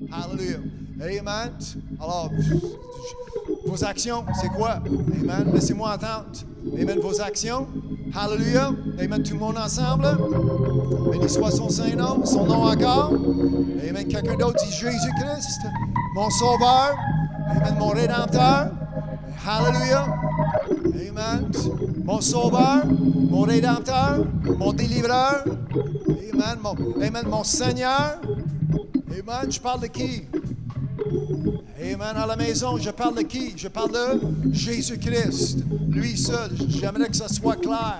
Hallelujah. Amen. Alors, vos actions, c'est quoi? Amen. Laissez-moi entendre. Amen. Vos actions. Hallelujah. Amen. Tout le monde ensemble. Béni soit son Saint-Nom, son nom encore. Amen. Quelqu'un d'autre dit Jésus-Christ, mon Sauveur. Amen. Mon Rédempteur. Hallelujah. Amen. Mon Sauveur, mon Rédempteur, mon Délivreur. Amen. Mon Seigneur. Amen. Je parle de qui? Amen. À la maison, je parle de qui? Je parle de Jésus-Christ. Lui seul. J'aimerais que ça soit clair.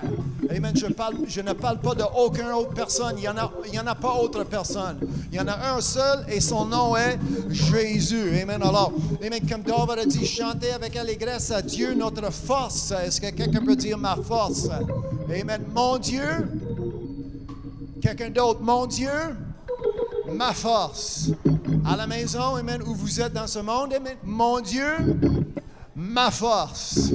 Amen. Je ne parle pas d'aucune autre personne. Il n'y en a pas autre personne. Il y en a un seul et son nom est Jésus. Amen. Alors, amen. Comme David a dit, chantez avec allégresse à Dieu notre force. Est-ce que quelqu'un peut dire ma force? Amen. Mon Dieu. Quelqu'un d'autre, mon Dieu. Ma force. À la maison, amen, où vous êtes dans ce monde, amen, mon Dieu, ma force.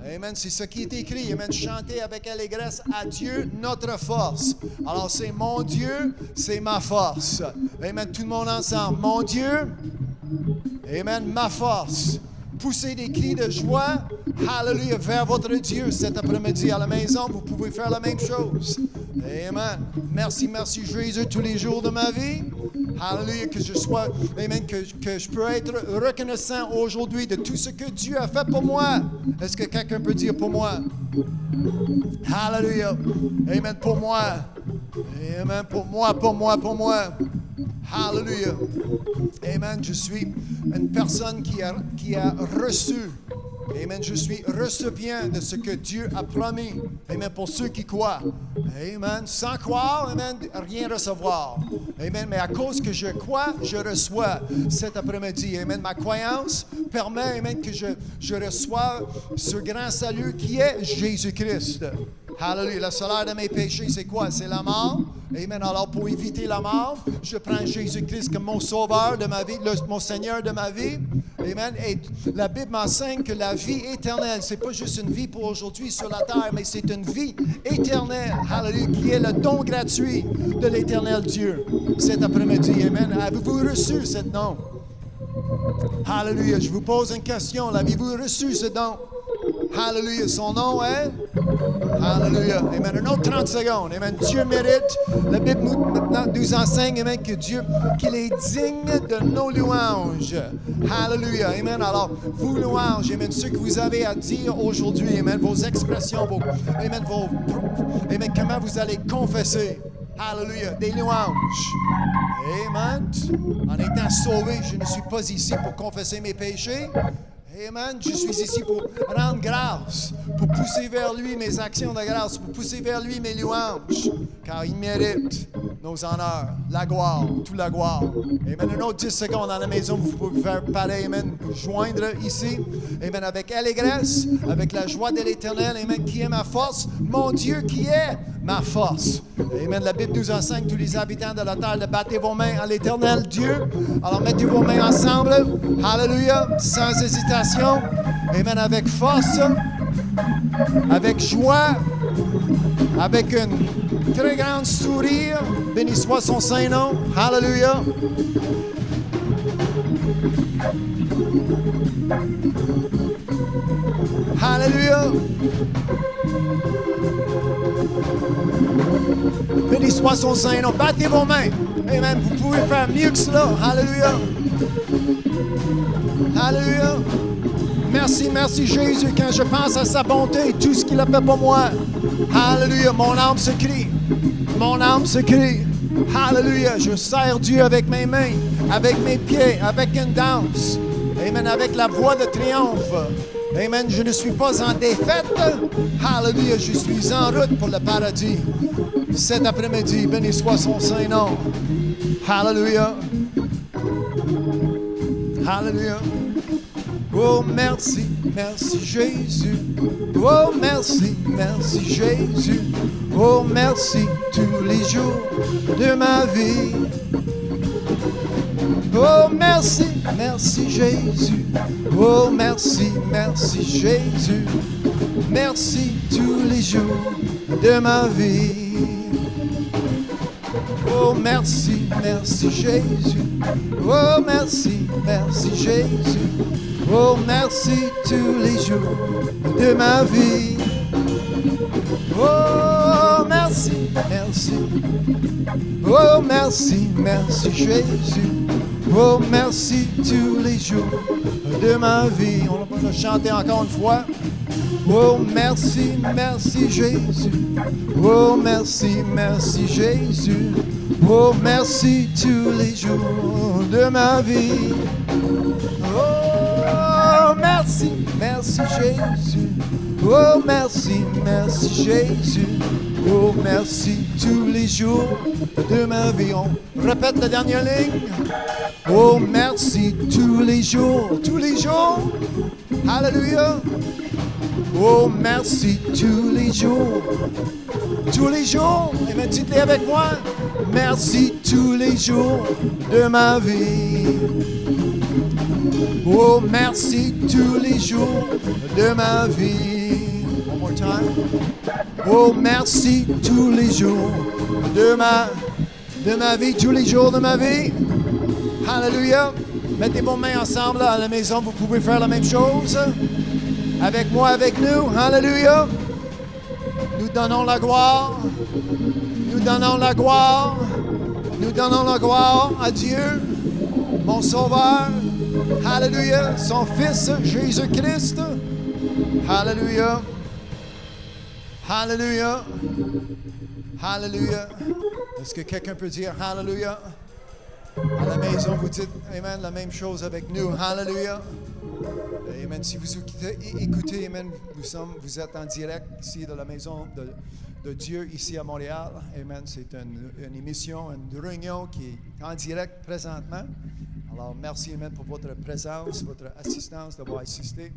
Amen, c'est ce qui est écrit, amen, chantez avec allégresse à Dieu notre force. Alors c'est mon Dieu, c'est ma force. Amen, tout le monde ensemble. Mon Dieu, amen, ma force. Poussez des cris de joie, hallelujah, vers votre Dieu cet après-midi. À la maison, vous pouvez faire la même chose. Amen. Merci Jésus tous les jours de ma vie. Hallelujah, que je sois, amen, que je peux être reconnaissant aujourd'hui de tout ce que Dieu a fait pour moi. Est-ce que quelqu'un peut dire pour moi? Hallelujah. Amen, pour moi. Amen, pour moi. Hallelujah. Amen, je suis une personne qui a reçu. Amen, je suis récipient de ce que Dieu a promis. Amen, pour ceux qui croient. Amen, sans croire, amen, rien recevoir. Amen, mais à cause que je crois, je reçois cet après-midi. Amen, ma croyance permet, amen, que je reçois ce grand salut qui est Jésus-Christ. Hallelujah. Le salaire de mes péchés, c'est quoi? C'est la mort. Amen. Alors, pour éviter la mort, je prends Jésus-Christ comme mon sauveur de ma vie, mon Seigneur de ma vie. Amen. Et la Bible m'enseigne que la vie éternelle, c'est pas juste une vie pour aujourd'hui sur la terre, mais c'est une vie éternelle. Hallelujah. Qui est le don gratuit de l'éternel Dieu. Cet après-midi. Amen. Avez-vous reçu ce don? Hallelujah. Je vous pose une question. L'avez-vous reçu ce don? Hallelujah. Son nom est? Hallelujah. Amen. Un autre 30 secondes. Amen. Dieu mérite. La Bible nous enseigne, amen, qu'il est digne de nos louanges. Hallelujah. Amen. Alors, vos louanges, amen, ce que vous avez à dire aujourd'hui, amen, vos expressions, amen, amen, comment vous allez confesser. Hallelujah. Des louanges. Amen. En étant sauvé, je ne suis pas ici pour confesser mes péchés. Amen. Je suis ici pour rendre grâce, pour pousser vers lui mes actions de grâce, pour pousser vers lui mes louanges, car il mérite nos honneurs, la gloire, toute la gloire. Amen. Un autre 10 secondes dans la maison, vous pouvez faire pareil, amen, joindre ici, amen, avec allégresse, avec la joie de l'Éternel, amen, qui est ma force, mon Dieu qui est ma force. Amen. La Bible nous enseigne, tous les habitants de la terre, de battre vos mains à l'Éternel Dieu. Alors mettez vos mains ensemble. Hallelujah. Sans hésitation. Amen. Avec force. Avec joie. Avec un très grand sourire. Béni soit son Saint-Nom. Hallelujah. Hallelujah. Béni soit son Saint-Nom. Battez vos mains. Amen. Vous pouvez faire mieux que cela. Hallelujah. Hallelujah. Merci Jésus. Quand je pense à sa bonté, tout ce qu'il a fait pour moi. Hallelujah. Mon âme se crie. Mon âme se crie. Hallelujah. Je sers Dieu avec mes mains, avec mes pieds, avec une danse. Amen. Avec la voix de triomphe. Amen. Je ne suis pas en défaite. Hallelujah. Je suis en route pour le paradis. Cet après-midi, béni soit son Saint-Nom. Hallelujah. Hallelujah. Oh, merci Jésus. Oh, merci Jésus. Oh, merci tous les jours de ma vie. Oh, merci Jésus. Oh, merci Jésus. Merci tous les jours de ma vie. Oh, merci, merci Jésus. Oh, merci, merci Jésus. Oh, merci tous les jours de ma vie. Oh, merci, merci. Oh, merci, merci Jésus. Oh, merci tous les jours de ma vie. On va chanter encore une fois. Oh, merci, merci Jésus. Oh, merci, merci Jésus. Oh, merci tous les jours de ma vie. Oh, merci, merci Jésus. Oh, merci, merci Jésus. Oh, merci tous les jours de ma vie. On répète la dernière ligne. Oh, merci tous les jours, tous les jours. Alléluia. Oh, merci tous les jours. Tous les jours. Et maintenant, dites-les avec moi. Merci tous les jours de ma vie. Oh, merci tous les jours de ma vie. One more time. Oh, merci tous les jours de ma vie, tous les jours de ma vie. Alléluia. Mettez vos mains ensemble à la maison. Vous pouvez faire la même chose. Avec moi, avec nous. Alléluia. Nous donnons la gloire. Nous donnons la gloire. Nous donnons la gloire à Dieu, mon Sauveur. Alléluia. Son Fils, Jésus-Christ. Alléluia. Alléluia. Alléluia. Est-ce que quelqu'un peut dire Alléluia? À la maison, vous dites Amen, la même chose avec nous. Alléluia. Amen. Si vous écoutez, Amen, vous êtes en direct ici de la maison de Dieu, ici à Montréal. Amen. C'est une émission, une réunion qui est en direct présentement. Alors, merci, Amen, pour votre présence, votre assistance, d'avoir assisté,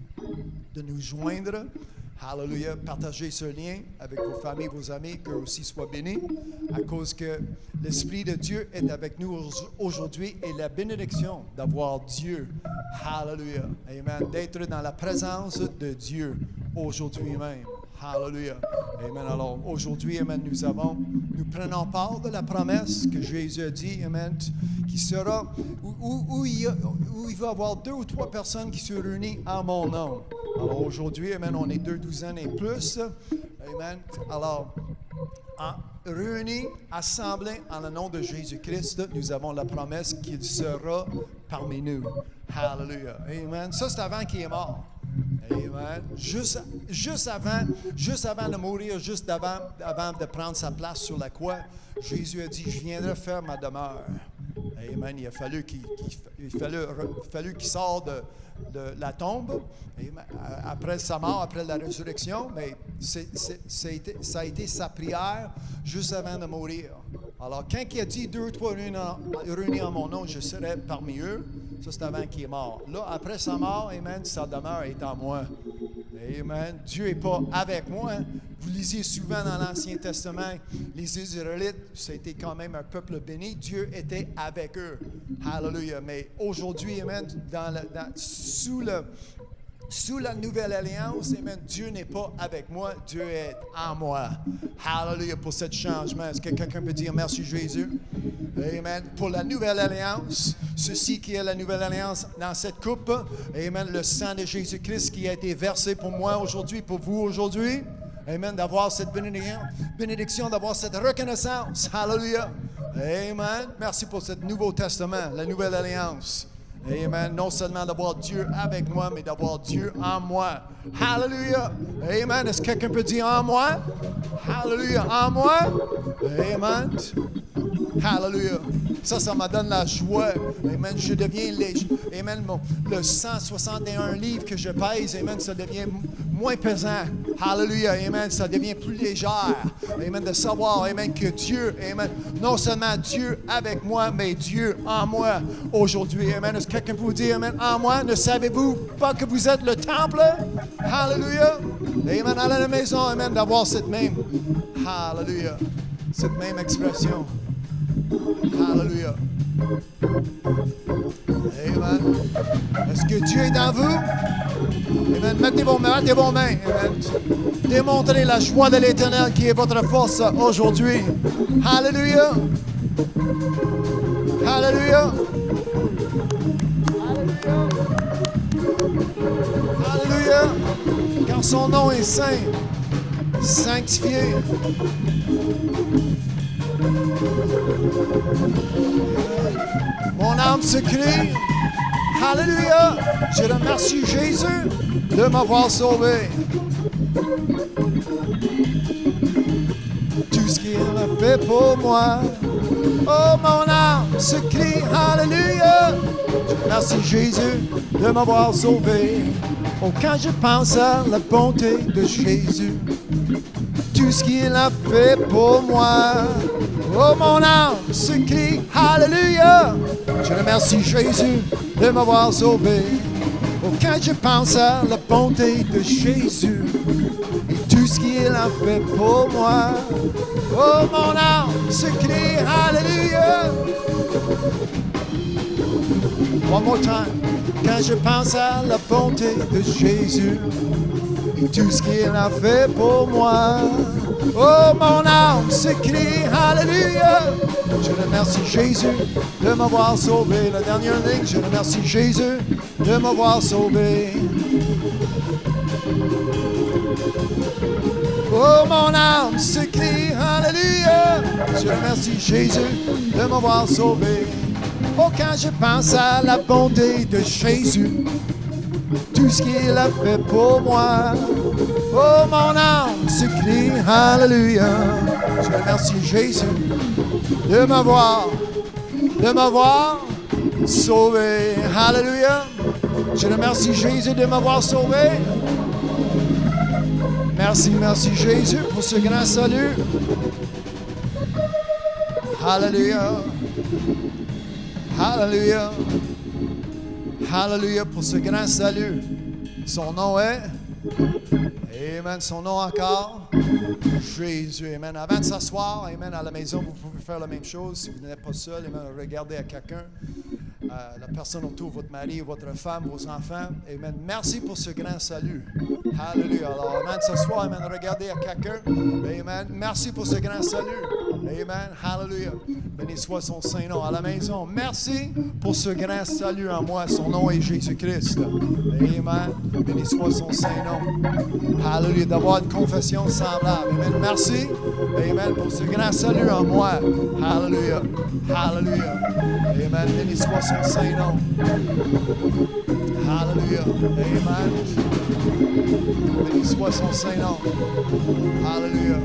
de nous joindre. Hallelujah. Partagez ce lien avec vos familles, vos amis, qu'eux aussi soient bénis, à cause que l'Esprit de Dieu est avec nous aujourd'hui et la bénédiction d'avoir Dieu. Hallelujah. Amen. D'être dans la présence de Dieu aujourd'hui même. Hallelujah. Amen. Alors, aujourd'hui, Amen, nous prenons part de la promesse que Jésus a dit, Amen, qui sera, où il va y avoir 2 ou 3 personnes qui se réunissent en mon nom. Alors, aujourd'hui, Amen, on est 2 douzaines et plus. Amen. Alors, réunis, assemblés en le nom de Jésus-Christ, nous avons la promesse qu'il sera parmi nous. Hallelujah. Amen. Ça, c'est avant qu'il est mort. Amen. Juste avant de mourir, juste avant de prendre sa place sur la croix, Jésus a dit, je viendrai faire ma demeure. Amen. Il a fallu qu'il sorte de la tombe, après sa mort, après la résurrection, mais ça a été sa prière juste avant de mourir. Alors, quand il a dit 2 ou 3 réunis en mon nom, je serai parmi eux, ça c'est avant qu'il est mort. Là, après sa mort, Amen, sa demeure est en moi. Amen. Dieu n'est pas avec moi. Vous lisiez souvent dans l'Ancien Testament, les Israélites, c'était quand même un peuple béni. Dieu était avec eux. Hallelujah. Mais aujourd'hui, Amen, sous la nouvelle alliance, Amen, Dieu n'est pas avec moi, Dieu est en moi. Hallelujah pour ce changement. Est-ce que quelqu'un peut dire merci Jésus? Amen. Pour la nouvelle alliance, ceci qui est la nouvelle alliance dans cette coupe, Amen, le sang de Jésus-Christ qui a été versé pour moi aujourd'hui, pour vous aujourd'hui. Amen, d'avoir cette bénédiction, d'avoir cette reconnaissance. Hallelujah. Amen. Merci pour ce Nouveau Testament, la nouvelle alliance. Amen. Non seulement d'avoir Dieu avec moi, mais d'avoir Dieu en moi. Hallelujah. Amen. Est-ce que quelqu'un peut dire en moi? Hallelujah. En moi? Amen. Hallelujah. Ça me donne la joie. Amen. Je deviens léger. Amen. Le 161 livres que je pèse, Amen, ça devient moins pesant. Hallelujah. Amen. Ça devient plus légère. Amen. De savoir, Amen, que Dieu, Amen, non seulement Dieu avec moi, mais Dieu en moi aujourd'hui. Amen. Est-ce que quelqu'un peut vous dire, Amen, en moi? Ne savez-vous pas que vous êtes le temple? Hallelujah. Amen. À la maison, Amen, d'avoir cette même, hallelujah, cette même expression. Hallelujah. Amen. Est-ce que Dieu est en vous? Amen. Mettez vos mains. Amen. Démontrez la joie de l'Éternel qui est votre force aujourd'hui. Hallelujah. Hallelujah. Alléluia. Car son nom est saint, sanctifié. Mon âme se crie. Alléluia. Je remercie Jésus de m'avoir sauvé. Tout ce qu'il a fait pour moi. Oh, mon âme se crie. Alléluia. Je remercie Jésus de m'avoir sauvé. Oh, quand je pense à la bonté de Jésus, tout ce qu'il a fait pour moi. Oh, mon âme se crie, Alléluia. Je remercie Jésus de m'avoir sauvé. Oh, quand je pense à la bonté de Jésus et tout ce qu'il a fait pour moi. Oh, mon âme se crie, Alléluia. One more time. Quand je pense à la bonté de Jésus et tout ce qu'il a fait pour moi. Oh, mon âme se crie, Alléluia. Je remercie Jésus de m'avoir sauvé. La dernière ligne, je remercie Jésus de m'avoir sauvé. Oh, mon âme se crie, Alléluia. Je remercie Jésus de m'avoir sauvé. Oh, quand je pense à la bonté de Jésus, tout ce qu'il a fait pour moi. Oh, mon âme se crie, Alléluia. Je remercie Jésus de m'avoir sauvé. Alléluia. Je remercie Jésus de m'avoir sauvé. Merci Jésus pour ce grand salut. Alléluia. Alléluia. Alléluia pour ce grand salut. Son nom est, amen, son nom encore, Jésus, amen. Avant de s'asseoir, amen, à la maison, vous pouvez faire la même chose. Si vous n'êtes pas seul, amen, regardez à quelqu'un, la personne autour, votre mari, votre femme, vos enfants, amen. Merci pour ce grand salut. Alléluia. Alors, avant de s'asseoir, amen, regardez à quelqu'un, amen. Merci pour ce grand salut. Amen. Hallelujah. Béni soit son Saint-Nom. À la maison, merci pour ce grand salut en moi. Son nom est Jésus-Christ. Amen. Béni soit son Saint-Nom. Hallelujah. D'avoir une confession semblable. Amen. Merci. Amen. Pour ce grand salut en moi. Hallelujah. Hallelujah. Amen. Béni soit son Saint-Nom. Hallelujah. Amen. Béni soit son Saint-Nom. Hallelujah.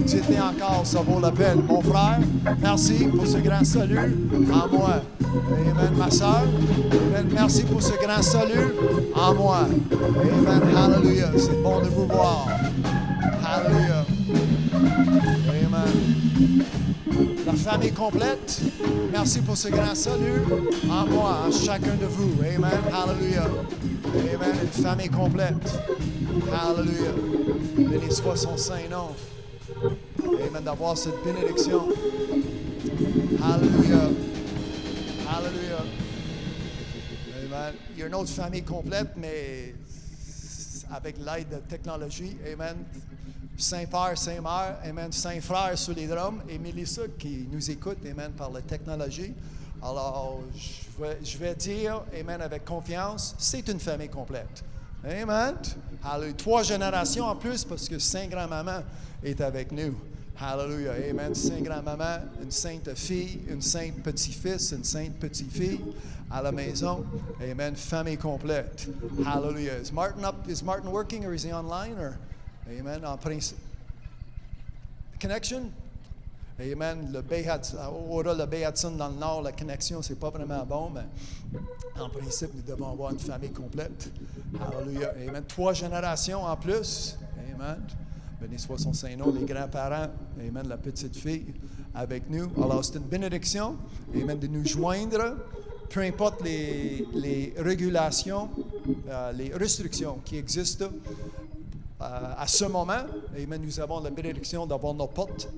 Dites-le encore, ça vaut la peine. Mon frère, merci pour ce grand salut en moi. Amen. Ma soeur, amen. Merci pour ce grand salut en moi. Amen. Hallelujah. C'est bon de vous voir. Hallelujah. Amen. La famille complète, merci pour ce grand salut en moi, en chacun de vous. Amen. Hallelujah. Amen. Une famille complète. Hallelujah. Béni soit son Saint-Nom. Amen. D'avoir cette bénédiction. Hallelujah. Hallelujah. Amen. Il y a une autre famille complète, mais avec l'aide de technologie. Amen. Saint-Père, Saint-Mère, amen, Saint-Frère sur les drums et Mélissa qui nous écoute, amen, par la technologie. Alors, je vais dire, amen, avec confiance, c'est une famille complète. Amen. Hallelujah. 3 générations en plus parce que Saint-Grand-Maman est avec nous. Hallelujah. Amen. Saint-Grand-Maman, une sainte fille, une sainte petit-fils, une sainte petite-fille à la maison. Amen. Famille complète. Hallelujah. Is Martin working or is he online or? Amen. En principe. Connection? Amen. Le Bayhadson dans le nord, la connexion, c'est pas vraiment bon, mais en principe, nous devons avoir une famille complète. Hallelujah. Amen. 3 générations en plus. Amen. Béni soit son Saint-Nom, les grands-parents. Amen. La petite fille avec nous. Alors, c'est une bénédiction. Amen. De nous joindre. Peu importe les régulations, les restrictions qui existent. À ce moment, amen, nous avons la bénédiction d'avoir nos portes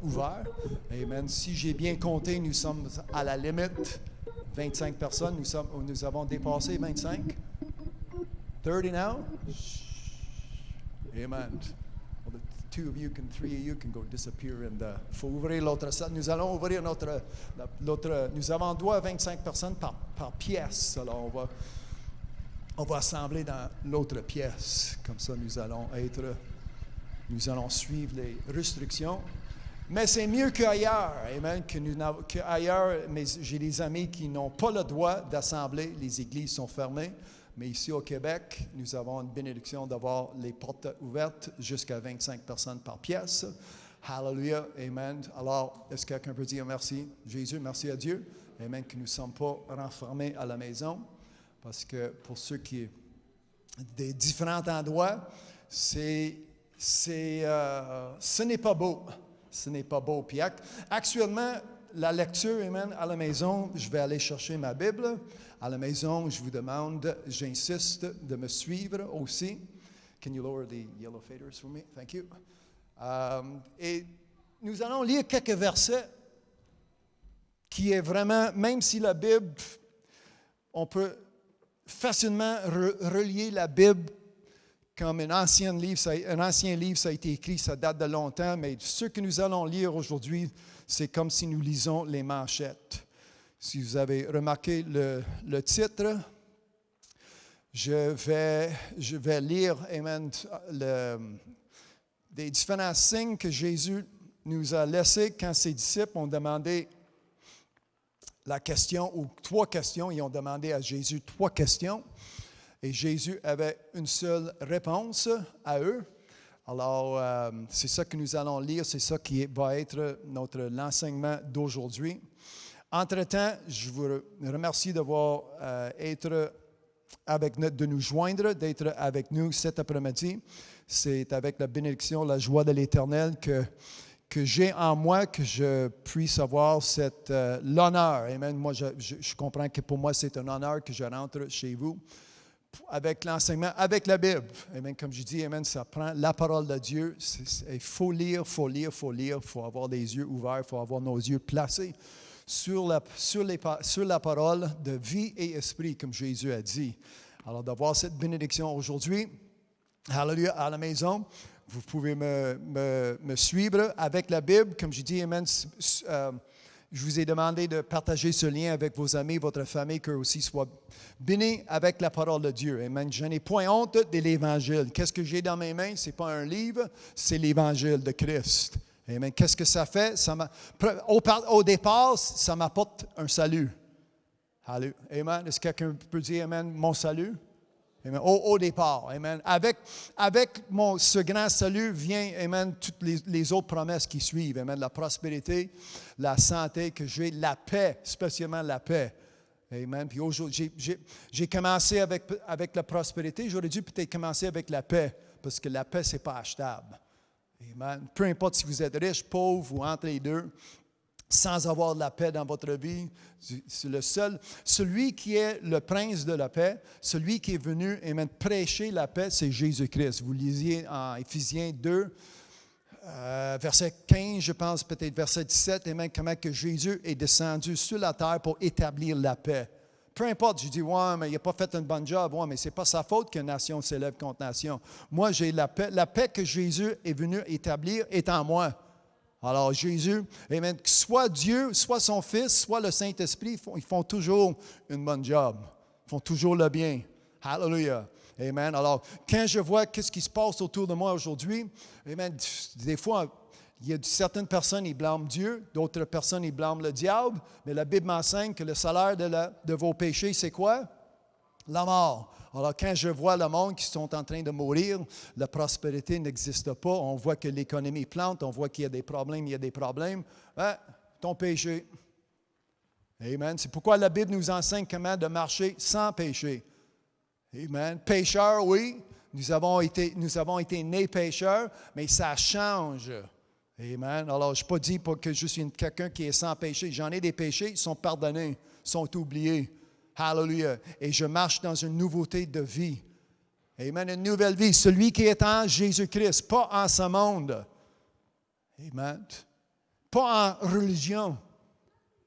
ouvertes. Amen. Si j'ai bien compté, nous sommes à la limite 25 personnes. Nous avons dépassé 25. 30 now? Amen. Well, the two of you, three of you can go disappear. Faut ouvrir l'autre salle. Nous allons ouvrir l'autre. Nous avons droit à 25 personnes par pièce. Alors, on va assembler dans l'autre pièce. Comme ça, nous allons suivre les restrictions. Mais c'est mieux qu'ailleurs. Amen. Qu'ailleurs, mais j'ai des amis qui n'ont pas le droit d'assembler. Les églises sont fermées. Mais ici au Québec, nous avons une bénédiction d'avoir les portes ouvertes jusqu'à 25 personnes par pièce. Hallelujah. Amen. Alors, est-ce que quelqu'un peut dire merci, Jésus, merci à Dieu? Amen. Que nous ne sommes pas renfermés à la maison. Parce que pour ceux qui des différents endroits, ce n'est pas beau. Ce n'est pas beau. Puis actuellement, la lecture, amen, à la maison, je vais aller chercher ma Bible. À la maison, je vous demande, j'insiste de me suivre aussi. Can you lower the yellow faders for me? Thank you. Et nous allons lire quelques versets qui est vraiment, même si la Bible, on peut facilement relier la Bible comme un ancien livre, ça a été écrit, ça date de longtemps, mais ce que nous allons lire aujourd'hui, c'est comme si nous lisons les manchettes. Si vous avez remarqué le titre, je vais lire, amen, des différents signes que Jésus nous a laissés quand ses disciples ont demandé la question, ou 3 questions. Ils ont demandé à Jésus 3 questions. Et Jésus avait une seule réponse à eux. Alors, c'est ça que nous allons lire, c'est ça qui va être l'enseignement d'aujourd'hui. Entre-temps, je vous remercie d'avoir de nous joindre, d'être avec nous cet après-midi. C'est avec la bénédiction, la joie de l'Éternel que j'ai en moi, que je puisse avoir l'honneur. Amen. Moi, je comprends que pour moi, c'est un honneur que je rentre chez vous avec l'enseignement, avec la Bible. Amen. Comme je dis, amen, ça prend la parole de Dieu. Il faut lire, il faut avoir les yeux ouverts, il faut avoir nos yeux placés sur la parole de vie et esprit, comme Jésus a dit. Alors, d'avoir cette bénédiction aujourd'hui, hallelujah, à la maison, vous pouvez me suivre avec la Bible. Comme je dis, amen, je vous ai demandé de partager ce lien avec vos amis, votre famille, qu'eux aussi soient bénis avec la parole de Dieu. Amen. Je n'ai point honte de l'Évangile. Qu'est-ce que j'ai dans mes mains? Ce n'est pas un livre, c'est l'Évangile de Christ. Amen. Qu'est-ce que ça fait? Au départ, ça m'apporte un salut. Amen. Est-ce que quelqu'un peut dire, amen, mon salut? Amen. Au départ. Amen. Avec ce grand salut vient, amen, toutes les autres promesses qui suivent. Amen. La prospérité, la santé que j'ai, la paix, spécialement la paix. Amen. Puis aujourd'hui, j'ai commencé avec la prospérité. J'aurais dû peut-être commencer avec la paix, parce que la paix, ce n'est pas achetable. Amen. Peu importe si vous êtes riche, pauvre ou entre les deux, sans avoir de la paix dans votre vie, c'est le seul. Celui qui est le prince de la paix, celui qui est venu amen, prêcher la paix, c'est Jésus-Christ. Vous lisiez en Éphésiens 2, verset 15, je pense peut-être verset 17, amen, comment que Jésus est descendu sur la terre pour établir la paix. Peu importe, je dis, ouais, mais il n'a pas fait un bon job. Ouais, mais ce n'est pas sa faute qu'une nation s'élève contre nation. Moi, j'ai la paix. La paix que Jésus est venu établir est en moi. Alors, Jésus, amen, soit Dieu, soit son Fils, soit le Saint-Esprit, ils font toujours une bonne job. Ils font toujours le bien. Hallelujah. Amen. Alors, quand je vois ce qui se passe autour de moi aujourd'hui, amen, des fois, il y a certaines personnes, ils blâment Dieu, d'autres personnes, ils blâment le diable, mais la Bible m'enseigne que le salaire de vos péchés, c'est quoi? La mort. Alors, quand je vois le monde qui sont en train de mourir, la prospérité n'existe pas, on voit que l'économie plante, on voit qu'il y a des problèmes, hein, ton péché. Amen. C'est pourquoi la Bible nous enseigne comment de marcher sans péché. Amen. Pécheurs, oui, nous avons été nés pécheurs, mais ça change. Amen. Alors, je ne pas dit que je suis quelqu'un qui est sans péché. J'en ai des péchés, ils sont pardonnés, sont oubliés. Hallelujah. Et je marche dans une nouveauté de vie. Amen. Une nouvelle vie. Celui qui est en Jésus-Christ, pas en ce monde. Amen. Pas en religion.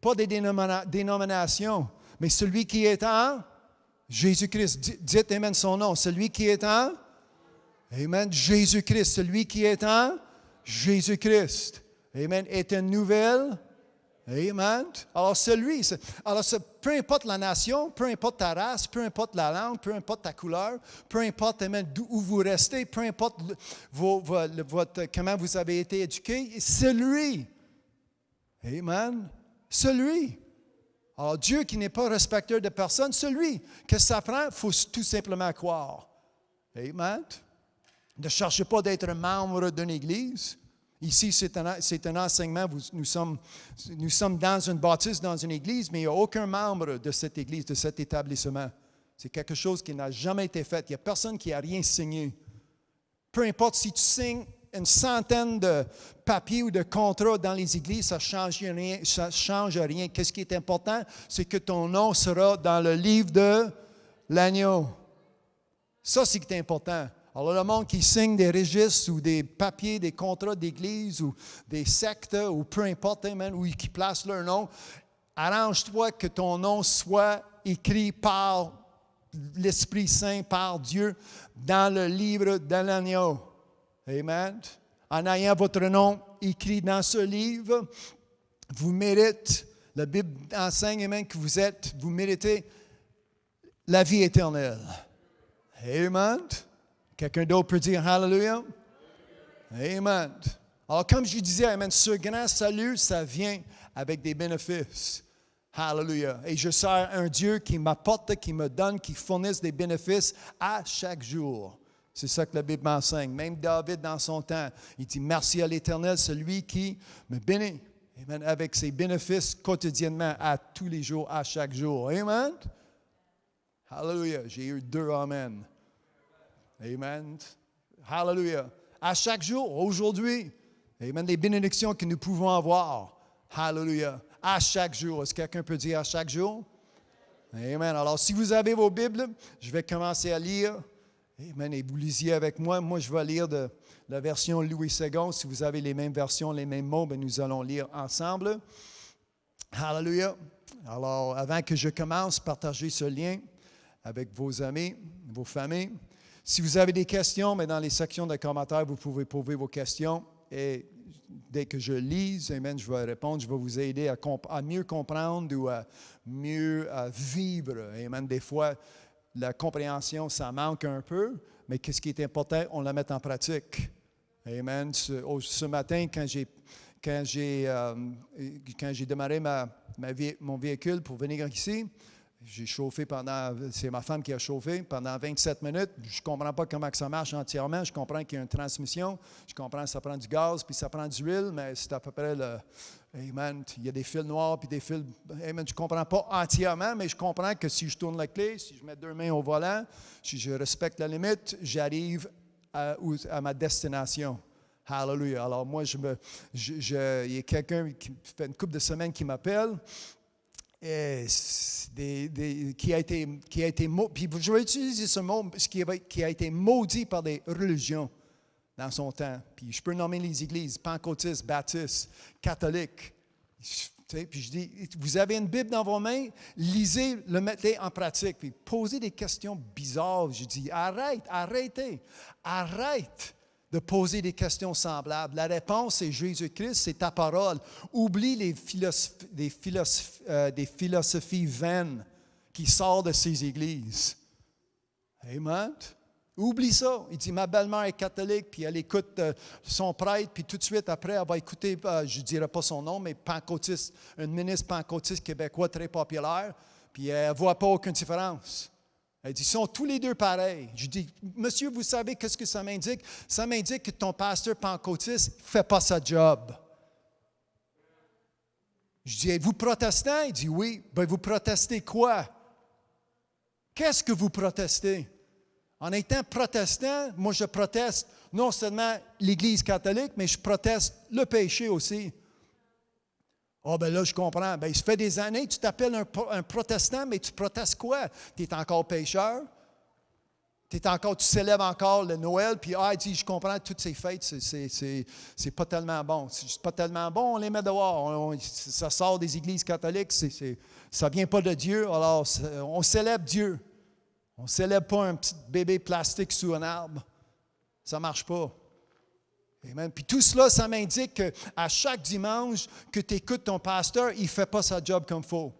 Pas des dénominations. Mais celui qui est en Jésus-Christ. Dites Amen son nom. Celui qui est en Amen. Jésus-Christ, celui qui est en Jésus-Christ. Amen. Est une nouvelle. Amen. Alors, peu importe la nation, peu importe ta race, peu importe la langue, peu importe ta couleur, peu importe amen, où vous restez, peu importe comment vous avez été éduqué, celui. Amen. Celui. Alors, Dieu qui n'est pas respecteur de personne, celui. Qu'est-ce que ça prend? Il faut tout simplement croire. Amen. Ne cherchez pas d'être membre d'une église. Ici, c'est un enseignement. Nous sommes dans une bâtisse, dans une église, mais il n'y a aucun membre de cette église, de cet établissement. C'est quelque chose qui n'a jamais été fait. Il n'y a personne qui n'a rien signé. Peu importe si tu signes une centaine de papiers ou de contrats dans les églises, ça ne change rien. Qu'est-ce qui est important? C'est que ton nom sera dans le livre de l'agneau. Ça, c'est ce qui est important. Alors, le monde qui signe des registres ou des papiers, des contrats d'église ou des sectes ou peu importe, amen, ou qui placent leur nom, arrange-toi que ton nom soit écrit par l'Esprit Saint, par Dieu, dans le livre de l'agneau. Amen. En ayant votre nom écrit dans ce livre, vous méritez, la Bible enseigne, amen, que vous méritez la vie éternelle. Amen. Quelqu'un d'autre peut dire Hallelujah? Amen. Alors, comme je disais, amen, ce grand salut, ça vient avec des bénéfices. Hallelujah. Et je sers un Dieu qui m'apporte, qui me donne, qui fournisse des bénéfices à chaque jour. C'est ça que la Bible m'enseigne. Même David, dans son temps, il dit merci à l'Éternel, celui qui me bénit. Amen. Avec ses bénéfices quotidiennement, à tous les jours, à chaque jour. Amen. Hallelujah. J'ai eu 2 amen. Amen. Hallelujah. À chaque jour, aujourd'hui. Amen. Les bénédictions que nous pouvons avoir. Hallelujah. À chaque jour. Est-ce que quelqu'un peut dire à chaque jour? Amen. Alors, si vous avez vos Bibles, je vais commencer à lire. Amen. Et vous lisiez avec moi. Moi, je vais lire de la version Louis II. Si vous avez les mêmes versions, les mêmes mots, bien, nous allons lire ensemble. Hallelujah. Alors, avant que je commence, partagez ce lien avec vos amis, vos familles. Si vous avez des questions, mais dans les sections de commentaires, vous pouvez poser vos questions. Et dès que je lise, amen, je vais répondre. Je vais vous aider à mieux comprendre ou à mieux vivre. Amen. Des fois, la compréhension, ça manque un peu, mais qu'est-ce qui est important? On la met en pratique. Amen. Ce matin, quand j'ai démarré mon véhicule pour venir ici, j'ai chauffé c'est ma femme qui a chauffé pendant 27 minutes. Je ne comprends pas comment ça marche entièrement. Je comprends qu'il y a une transmission. Je comprends que ça prend du gaz, puis ça prend de l'huile, mais c'est à peu près Amen. Il y a des fils noirs, puis des fils... Amen. Je ne comprends pas entièrement, mais je comprends que si je tourne la clé, si je mets 2 mains au volant, si je respecte la limite, j'arrive à ma destination. Hallelujah. Alors moi, il y a quelqu'un qui fait une couple de semaines qui m'appelle. Et qui a été puis je vais utiliser ce mot, qui a été maudit par des religions dans son temps. Puis je peux nommer les églises, pentecôtistes, baptistes, catholiques. Puis je dis, vous avez une Bible dans vos mains, lisez, mettez en pratique. Puis posez des questions bizarres. Je dis, arrêtez de poser des questions semblables. La réponse, c'est Jésus-Christ, c'est ta parole. Oublie des philosophies vaines qui sortent de ces églises. Amen. Oublie ça. Il dit, ma belle-mère est catholique, puis elle écoute son prêtre, puis tout de suite après, elle va écouter, je ne dirai pas son nom, mais pentecôtiste, un ministre pentecôtiste québécois très populaire, puis elle ne voit pas aucune différence. Elle dit, ils sont tous les deux pareils. Je dis, monsieur, vous savez qu'est-ce que ça m'indique? Ça m'indique que ton pasteur pentecôtiste ne fait pas sa job. Je dis, êtes-vous protestant? Il dit, oui. Ben, vous protestez quoi? Qu'est-ce que vous protestez? En étant protestant, moi, je proteste non seulement l'Église catholique, mais je proteste le péché aussi. Ah, ben là, je comprends. Ben, ça fait des années que tu t'appelles un protestant, mais tu protestes quoi? Tu es encore pécheur? Tu célèbres encore le Noël, puis il dit, je comprends, toutes ces fêtes, c'est pas tellement bon. C'est pas tellement bon, on les met dehors. Ça sort des églises catholiques, ça vient pas de Dieu, alors on célèbre Dieu. On ne célèbre pas un petit bébé plastique sous un arbre. Ça ne marche pas. Amen. Puis tout cela, ça m'indique qu'à chaque dimanche que tu écoutes ton pasteur, il ne fait pas sa job comme il faut.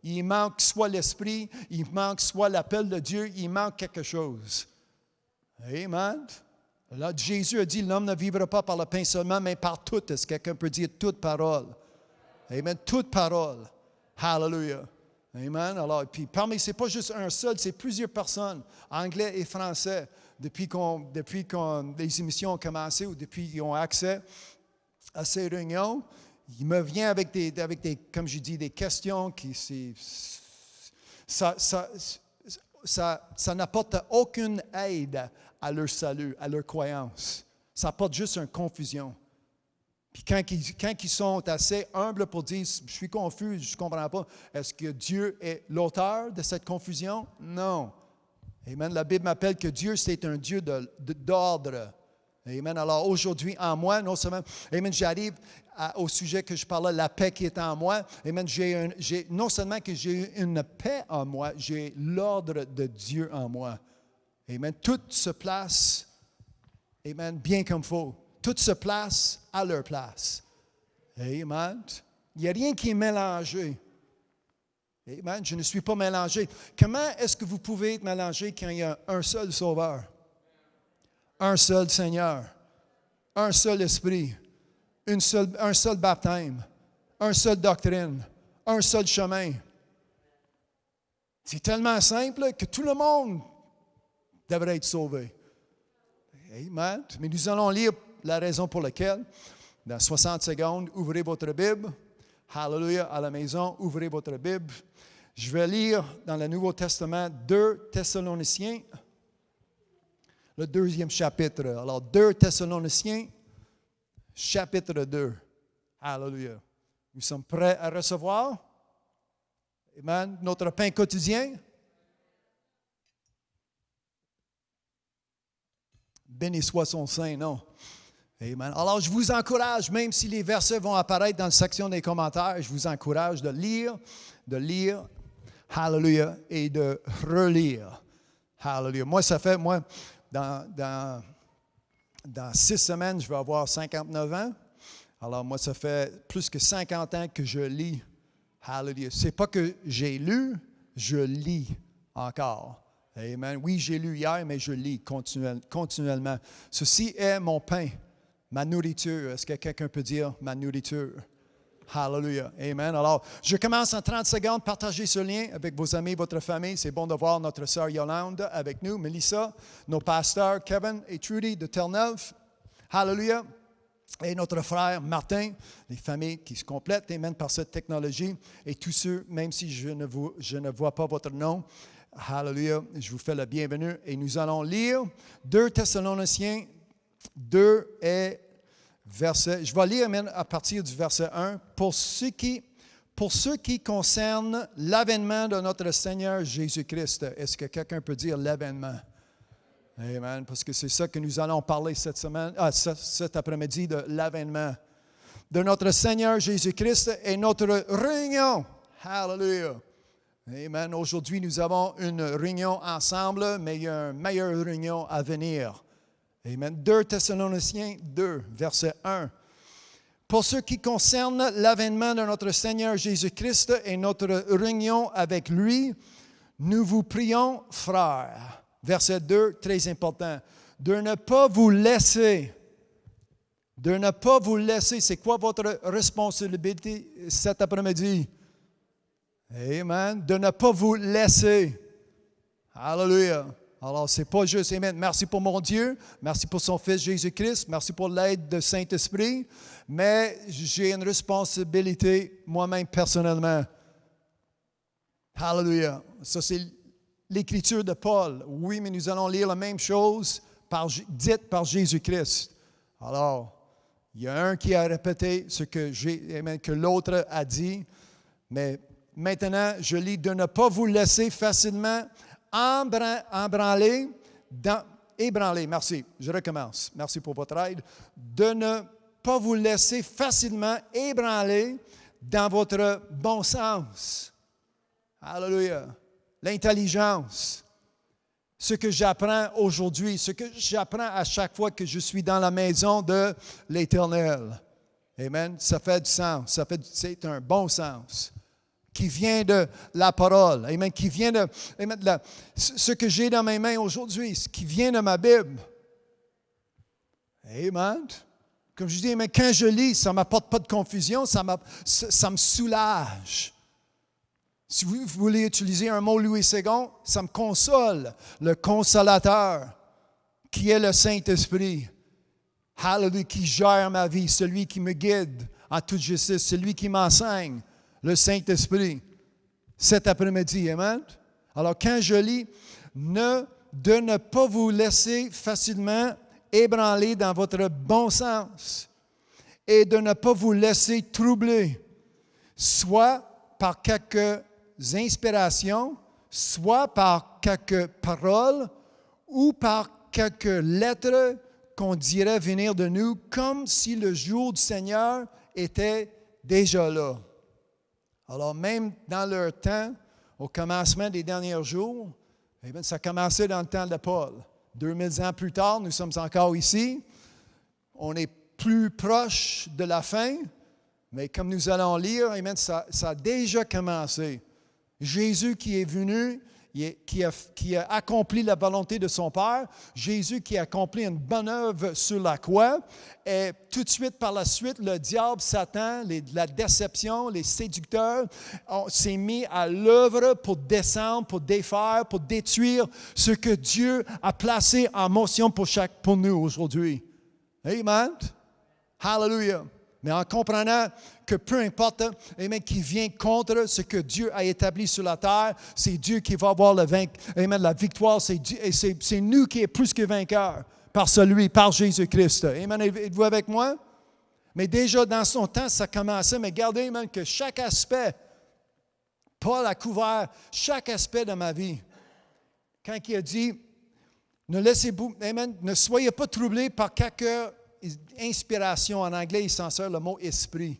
Il manque soit l'esprit, il manque soit l'appel de Dieu, il manque quelque chose. Amen. Là, Jésus a dit, l'homme ne vivra pas par le pain seulement, mais par toute. Est-ce que quelqu'un peut dire toute parole? Amen. Toute parole. Hallelujah. Amen. Alors, puis parmi, ce n'est pas juste un seul, c'est plusieurs personnes, anglais et français, depuis que les émissions ont commencé ou depuis qu'ils ont accès à ces réunions. Il me vient avec des comme je dis, des questions qui, ça n'apporte aucune aide à leur salut, à leur croyance. Ça apporte juste une confusion. Puis quand ils sont assez humbles pour dire, je suis confus, je ne comprends pas, est-ce que Dieu est l'auteur de cette confusion? Non. Amen. La Bible m'appelle que Dieu, c'est un Dieu d'ordre. Amen. Alors aujourd'hui, en moi, non seulement, amen, j'arrive au sujet que je parlais, la paix qui est en moi. Amen. Non seulement que j'ai une paix en moi, j'ai l'ordre de Dieu en moi. Amen. Tout se place, amen, bien comme il faut. Tout se place à leur place. Amen. Il n'y a rien qui est mélangé. Amen. Je ne suis pas mélangé. Comment est-ce que vous pouvez être mélangé quand il y a un seul Sauveur? Un seul Seigneur, un seul Esprit, un seul baptême, un seul doctrine, un seul chemin. C'est tellement simple que tout le monde devrait être sauvé. Amen. Mais nous allons lire la raison pour laquelle, dans 60 secondes, ouvrez votre Bible. Hallelujah, à la maison, ouvrez votre Bible. Je vais lire dans le Nouveau Testament 2 Thessaloniciens, le 2e chapitre. Alors, 2 Thessaloniciens, chapitre 2. Hallelujah. Nous sommes prêts à recevoir. Amen. Notre pain quotidien. Béni soit son saint nom. Amen. Alors, je vous encourage, même si les versets vont apparaître dans la section des commentaires, je vous encourage de lire, hallelujah, et de relire. Hallelujah. Moi, dans 6 semaines, je vais avoir 59 ans. Alors, moi, ça fait plus que 50 ans que je lis. Hallelujah. Ce n'est pas que j'ai lu, je lis encore. Amen. Oui, j'ai lu hier, mais je lis continuellement. Ceci est mon pain, ma nourriture. Est-ce que quelqu'un peut dire ma nourriture? Hallelujah. Amen. Alors, je commence en 30 secondes. Partagez ce lien avec vos amis, votre famille. C'est bon de voir notre sœur Yolande avec nous, Melissa, nos pasteurs Kevin et Trudy de Terre-Neuve. Hallelujah. Et notre frère Martin, les familles qui se complètent, amen, par cette technologie. Et tous ceux, même si je ne vois pas votre nom, hallelujah, je vous fais la bienvenue. Et nous allons lire 2 Thessaloniciens 2 et verset. Je vais lire à partir du verset 1. Pour ce qui concerne l'avènement de notre Seigneur Jésus-Christ. Est-ce que quelqu'un peut dire l'avènement? Amen. Parce que c'est ça que nous allons parler cet après-midi, de l'avènement de notre Seigneur Jésus-Christ et notre réunion. Hallelujah. Amen. Aujourd'hui, nous avons une réunion ensemble, mais il y a une meilleure réunion à venir. Amen. 2 Thessaloniciens 2, verset 1. Pour ce qui concerne l'avènement de notre Seigneur Jésus-Christ et notre réunion avec lui, nous vous prions, frères. Verset 2, très important. De ne pas vous laisser. De ne pas vous laisser. C'est quoi votre responsabilité cet après-midi? Amen. De ne pas vous laisser. Hallelujah. Alors, ce n'est pas juste, amen, merci pour mon Dieu, merci pour son Fils Jésus-Christ, merci pour l'aide du Saint-Esprit, mais j'ai une responsabilité moi-même personnellement. Hallelujah. Ça, c'est l'écriture de Paul. Oui, mais nous allons lire la même chose dite par Jésus-Christ. Alors, il y a un qui a répété ce que l'autre a dit, mais maintenant, je lis de ne pas vous laisser facilement ébranler, merci, je recommence. Merci pour votre aide. De ne pas vous laisser facilement ébranler dans votre bon sens. Alléluia. L'intelligence. ce que j'apprends aujourd'hui, ce que j'apprends à chaque fois que je suis dans la maison de l'Éternel. Amen. Ça fait du sens. C'est un bon sens qui vient de la parole. Amen. Qui vient de, amen, ce que j'ai dans mes mains aujourd'hui, ce qui vient de ma Bible. Amen. Comme je dis, amen, quand je lis, ça ne m'apporte pas de confusion, ça me soulage. Si vous voulez utiliser un mot Louis II, ça me console, le consolateur, qui est le Saint-Esprit. Hallelujah, qui gère ma vie, celui qui me guide en toute justice, celui qui m'enseigne, le Saint-Esprit. Cet après-midi, amen. Alors, quand je lis, de ne pas vous laisser facilement ébranler dans votre bon sens et de ne pas vous laisser troubler, soit par quelques inspirations, soit par quelques paroles ou par quelques lettres qu'on dirait venir de nous, comme si le jour du Seigneur était déjà là. Alors même dans leur temps, au commencement des derniers jours, eh bien, ça commençait dans le temps de Paul. 2000 ans plus tard, nous sommes encore ici. On est plus proche de la fin, mais comme nous allons lire, amen, ça a déjà commencé. Jésus qui est venu, qui a accompli la volonté de son Père, Jésus qui a accompli une bonne œuvre sur la croix, et tout de suite par la suite, le diable, Satan, la déception, les séducteurs, s'est mis à l'œuvre pour descendre, pour défaire, pour détruire ce que Dieu a placé en motion pour nous aujourd'hui. Amen. Hallelujah. Mais en comprenant que peu importe, amen, qui vient contre ce que Dieu a établi sur la terre, c'est Dieu qui va avoir la victoire. C'est nous qui sommes plus que vainqueurs par Jésus-Christ. Amen. Êtes-vous avec moi? Mais déjà dans son temps, ça commençait. Mais regardez, amen, que chaque aspect, Paul a couvert chaque aspect de ma vie. Quand il a dit, ne soyez pas troublés par quelques inspiration, en anglais, il s'en sert le mot esprit.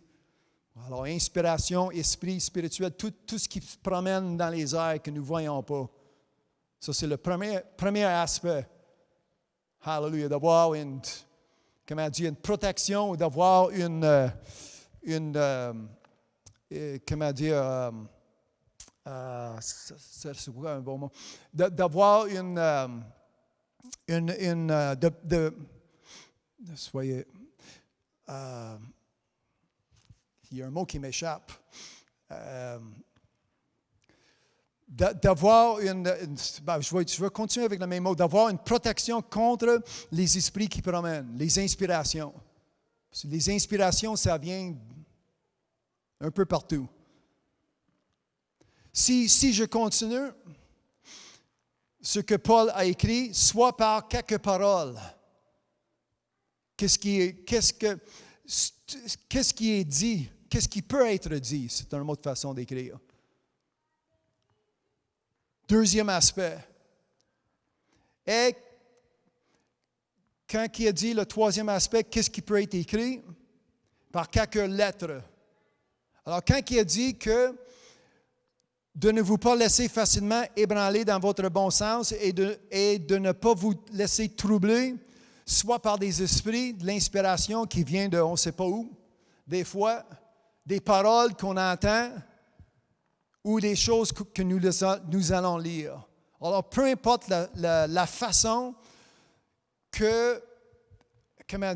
Alors, inspiration, esprit, spirituel, tout ce qui se promène dans les airs que nous ne voyons pas. Ça, c'est le premier aspect. Hallelujah. D'avoir une protection, d'avoir c'est quoi un bon mot? D'avoir soyez, il y a un mot qui m'échappe. D'avoir je vais continuer avec le même mot. D'avoir une protection contre les esprits qui promènent, les inspirations. Les inspirations, ça vient un peu partout. Si je continue, ce que Paul a écrit, soit par quelques paroles, qu'est-ce qui est dit? Qu'est-ce qui peut être dit? C'est un mot de façon d'écrire. Deuxième aspect. Et quand il a dit le troisième aspect, qu'est-ce qui peut être écrit? Par quelques lettres. Alors, quand il a dit que de ne vous pas laisser facilement ébranler dans votre bon sens et de ne pas vous laisser troubler, soit par des esprits, de l'inspiration qui vient de on ne sait pas où, des fois, des paroles qu'on entend ou des choses que nous allons lire. Alors, peu importe la façon comment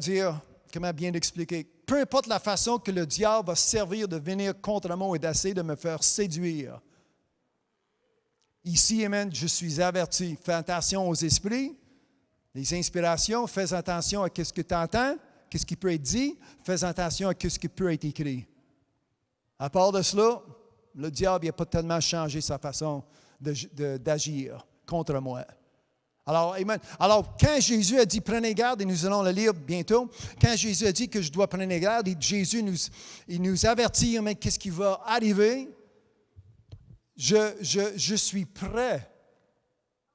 bien expliquer, peu importe la façon que le diable va servir de venir contre moi et d'essayer de me faire séduire. Ici, amen, je suis averti. Fais attention aux esprits. Les inspirations, fais attention à ce que tu entends, ce qui peut être dit, fais attention à ce qui peut être écrit. À part de cela, le diable n'a pas tellement changé sa façon d'agir contre moi. Alors, amen. Alors, quand Jésus a dit « prenez garde », et nous allons le lire bientôt, quand Jésus a dit que je dois prendre garde, Jésus nous avertit, amen, qu'est-ce qui va arriver. Je suis prêt.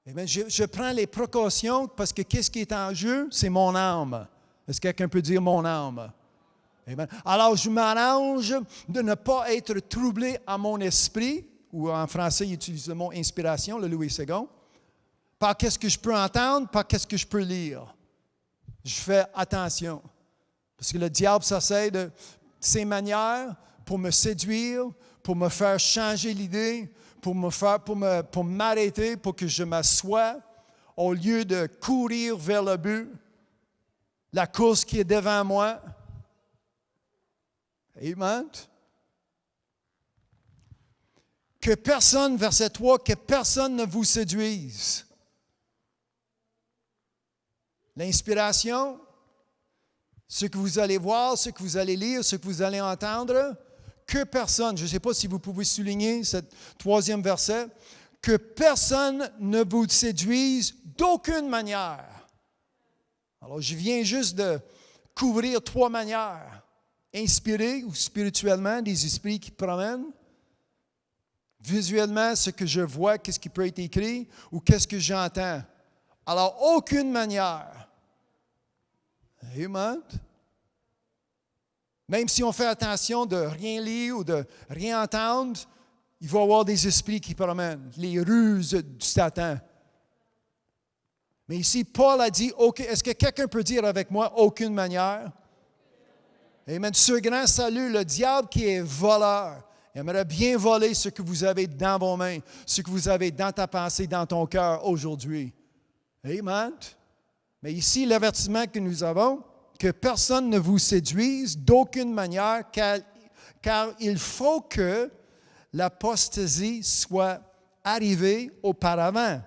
Amen. Je prends les précautions parce que qu'est-ce qui est en jeu? C'est mon âme. Est-ce que quelqu'un peut dire mon âme? Amen. Alors, je m'arrange de ne pas être troublé à mon esprit, ou en français, il utilise le mot inspiration, le Louis II, par qu'est-ce que je peux entendre, par qu'est-ce que je peux lire. Je fais attention. Parce que le diable s'essaie de ses manières pour me séduire, pour me faire changer l'idée, pour m'arrêter, pour que je m'assoie, au lieu de courir vers le but, la course qui est devant moi. Amen. Que personne, verset 3, que personne ne vous séduise. L'inspiration, ce que vous allez voir, ce que vous allez lire, ce que vous allez entendre, que personne, je ne sais pas si vous pouvez souligner ce troisième verset, que personne ne vous séduise d'aucune manière. Alors, je viens juste de couvrir 3 manières. Inspiré ou spirituellement, des esprits qui promènent. Visuellement, ce que je vois, qu'est-ce qui peut être écrit ou qu'est-ce que j'entends. Alors, aucune manière. Amen. Même si on fait attention de rien lire ou de rien entendre, il va y avoir des esprits qui promènent, les ruses du Satan. Mais ici, Paul a dit, est-ce que quelqu'un peut dire avec moi, aucune manière? Amen. Ce grand salut, le diable qui est voleur, aimerait bien voler ce que vous avez dans vos mains, ce que vous avez dans ta pensée, dans ton cœur aujourd'hui. Amen. Mais ici, l'avertissement que nous avons, que personne ne vous séduise d'aucune manière, car il faut que l'apostasie soit arrivée auparavant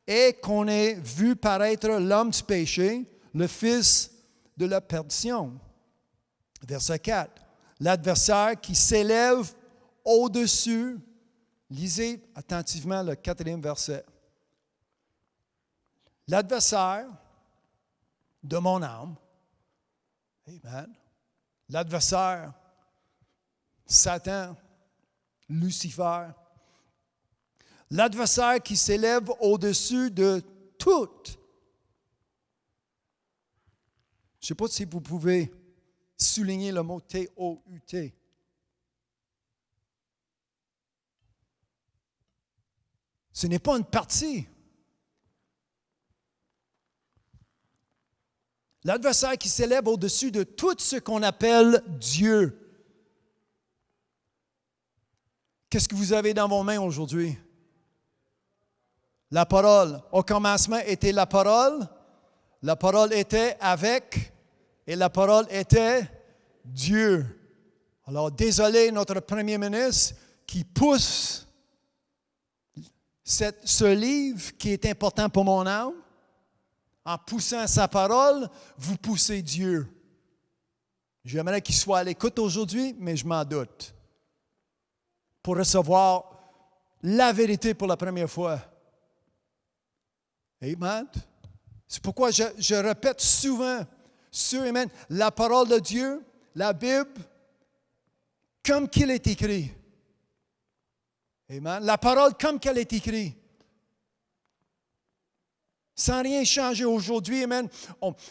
et qu'on ait vu paraître l'homme du péché, le fils de la perdition. Verset 4. L'adversaire qui s'élève au-dessus. Lisez attentivement le 4e verset. L'adversaire de mon âme. Amen. L'adversaire, Satan, Lucifer. L'adversaire qui s'élève au-dessus de tout. Je ne sais pas si vous pouvez souligner le mot T-O-U-T. Ce n'est pas une partie. L'adversaire qui s'élève au-dessus de tout ce qu'on appelle Dieu. Qu'est-ce que vous avez dans vos mains aujourd'hui? La parole. Au commencement était la parole était avec, et la parole était Dieu. Alors, désolé, notre premier ministre qui pousse ce livre qui est important pour mon âme, en poussant sa parole, vous poussez Dieu. J'aimerais qu'il soit à l'écoute aujourd'hui, mais je m'en doute. Pour recevoir la vérité pour la première fois. Amen. C'est pourquoi je répète souvent sur Amen, la parole de Dieu, la Bible, comme qu'il est écrit. Amen. La parole comme qu'elle est écrite. Sans rien changer aujourd'hui, amen.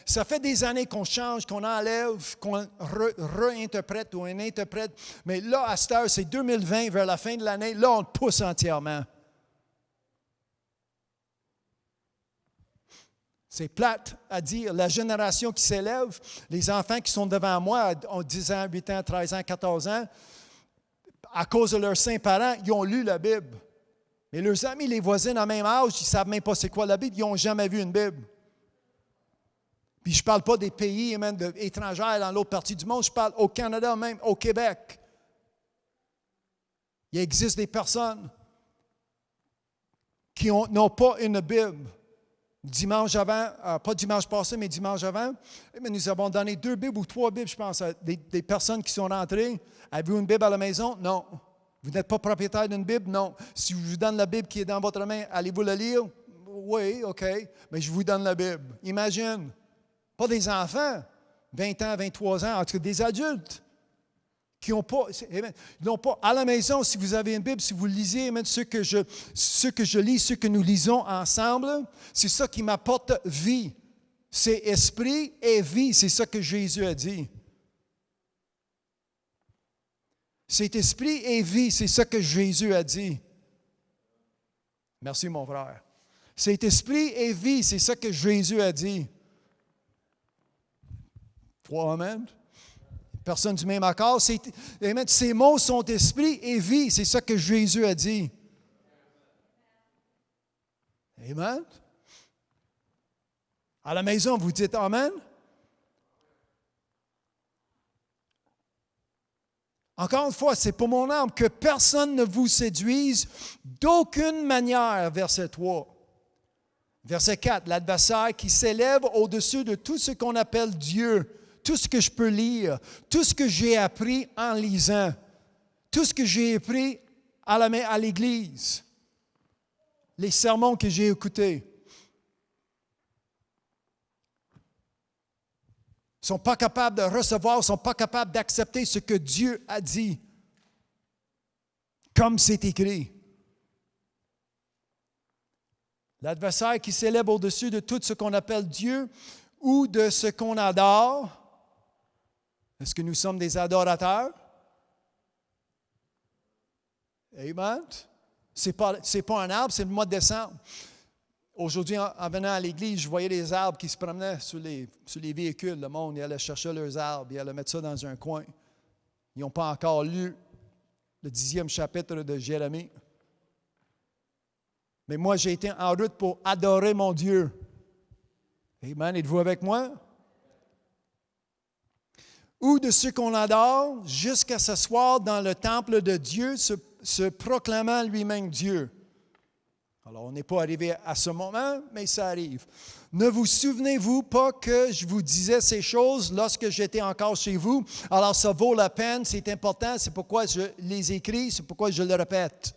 Ça fait des années qu'on change, qu'on enlève, qu'on réinterprète ou on interprète. Mais là, à cette heure, c'est 2020, vers la fin de l'année, là, on le pousse entièrement. C'est plate à dire, la génération qui s'élève, les enfants qui sont devant moi, ont 10 ans, 8 ans, 13 ans, 14 ans, à cause de leurs saints parents, ils ont lu la Bible. Mais leurs amis, les voisins en même âge, ils ne savent même pas c'est quoi la Bible, ils n'ont jamais vu une Bible. Puis je ne parle pas des pays même étrangers dans l'autre partie du monde, je parle au Canada, même au Québec. Il existe des personnes qui n'ont pas une Bible. Dimanche avant, pas dimanche passé, mais dimanche avant, nous avons donné 2 Bibles ou 3 Bibles, je pense, à des personnes qui sont rentrées. Avez-vous une Bible à la maison? Non. Vous n'êtes pas propriétaire d'une Bible? Non. Si je vous donne la Bible qui est dans votre main, allez-vous la lire? Oui, OK. Mais je vous donne la Bible. Imagine. Pas des enfants, 20 ans, 23 ans, en tout cas des adultes qui n'ont pas, à la maison, si vous avez une Bible, si vous lisez, ce que je lis, ce que nous lisons ensemble, c'est ça qui m'apporte vie. C'est esprit et vie, c'est ça que Jésus a dit. C'est esprit et vie, c'est ça que Jésus a dit. Merci, mon frère. C'est esprit et vie, c'est ça que Jésus a dit. Trois amen. Personne du même accord. Amen. Ces mots sont esprit et vie, c'est ça que Jésus a dit. Amen. À la maison, vous dites amen. Encore une fois, c'est pour mon âme que personne ne vous séduise d'aucune manière, verset 3. Verset 4, l'adversaire qui s'élève au-dessus de tout ce qu'on appelle Dieu, tout ce que je peux lire, tout ce que j'ai appris en lisant, tout ce que j'ai appris à l'Église, les sermons que j'ai écoutés. Ils ne sont pas capables de recevoir, ils ne sont pas capables d'accepter ce que Dieu a dit, comme c'est écrit. L'adversaire qui s'élève au-dessus de tout ce qu'on appelle Dieu ou de ce qu'on adore. Est-ce que nous sommes des adorateurs? Amen. Ce n'est pas un arbre, c'est le mois de décembre. Aujourd'hui, en venant à l'église, je voyais des arbres qui se promenaient sur les véhicules. Le monde, ils allaient chercher leurs arbres, ils allaient mettre ça dans un coin. Ils n'ont pas encore lu le 10e chapitre de Jérémie. Mais moi, j'ai été en route pour adorer mon Dieu. Amen. Êtes-vous avec moi? Ou de ceux qu'on adore jusqu'à s'asseoir dans le temple de Dieu, se proclamant lui-même Dieu. Alors, on n'est pas arrivé à ce moment, mais ça arrive. Ne vous souvenez-vous pas que je vous disais ces choses lorsque j'étais encore chez vous? Alors, ça vaut la peine, c'est important, c'est pourquoi je les écris, c'est pourquoi je le répète.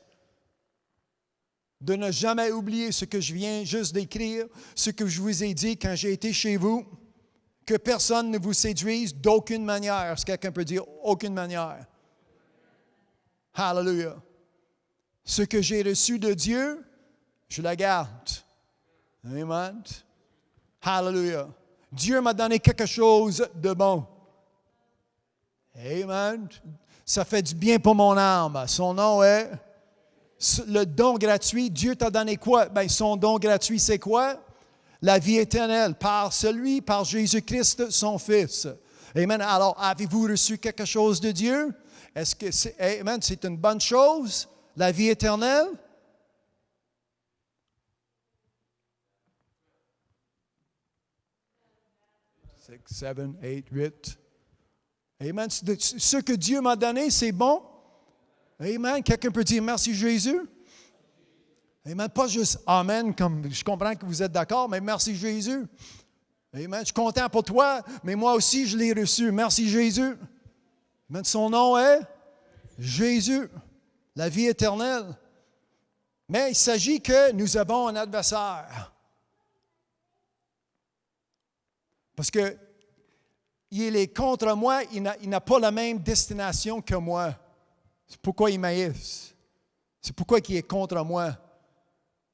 De ne jamais oublier ce que je viens juste d'écrire, ce que je vous ai dit quand j'ai été chez vous, que personne ne vous séduise d'aucune manière. Est-ce que quelqu'un peut dire aucune manière? Hallelujah. Ce que j'ai reçu de Dieu, je la garde. Amen. Hallelujah. Dieu m'a donné quelque chose de bon. Amen. Ça fait du bien pour mon âme. Son nom est le don gratuit. Dieu t'a donné quoi? Bien, son don gratuit, c'est quoi? La vie éternelle par Jésus-Christ, son Fils. Amen. Alors, avez-vous reçu quelque chose de Dieu? Est-ce que c'est une bonne chose? La vie éternelle? 6, 7, 8, 8. Amen. Ce que Dieu m'a donné, c'est bon. Amen. Quelqu'un peut dire merci Jésus? Amen. Pas juste Amen, comme je comprends que vous êtes d'accord, mais merci Jésus. Amen. Je suis content pour toi, mais moi aussi je l'ai reçu. Merci Jésus. Amen. Son nom est Jésus, la vie éternelle. Mais il s'agit que nous avons un adversaire. Parce que il est contre moi, il n'a pas la même destination que moi. C'est pourquoi il m'haïsse. C'est pourquoi il est contre moi.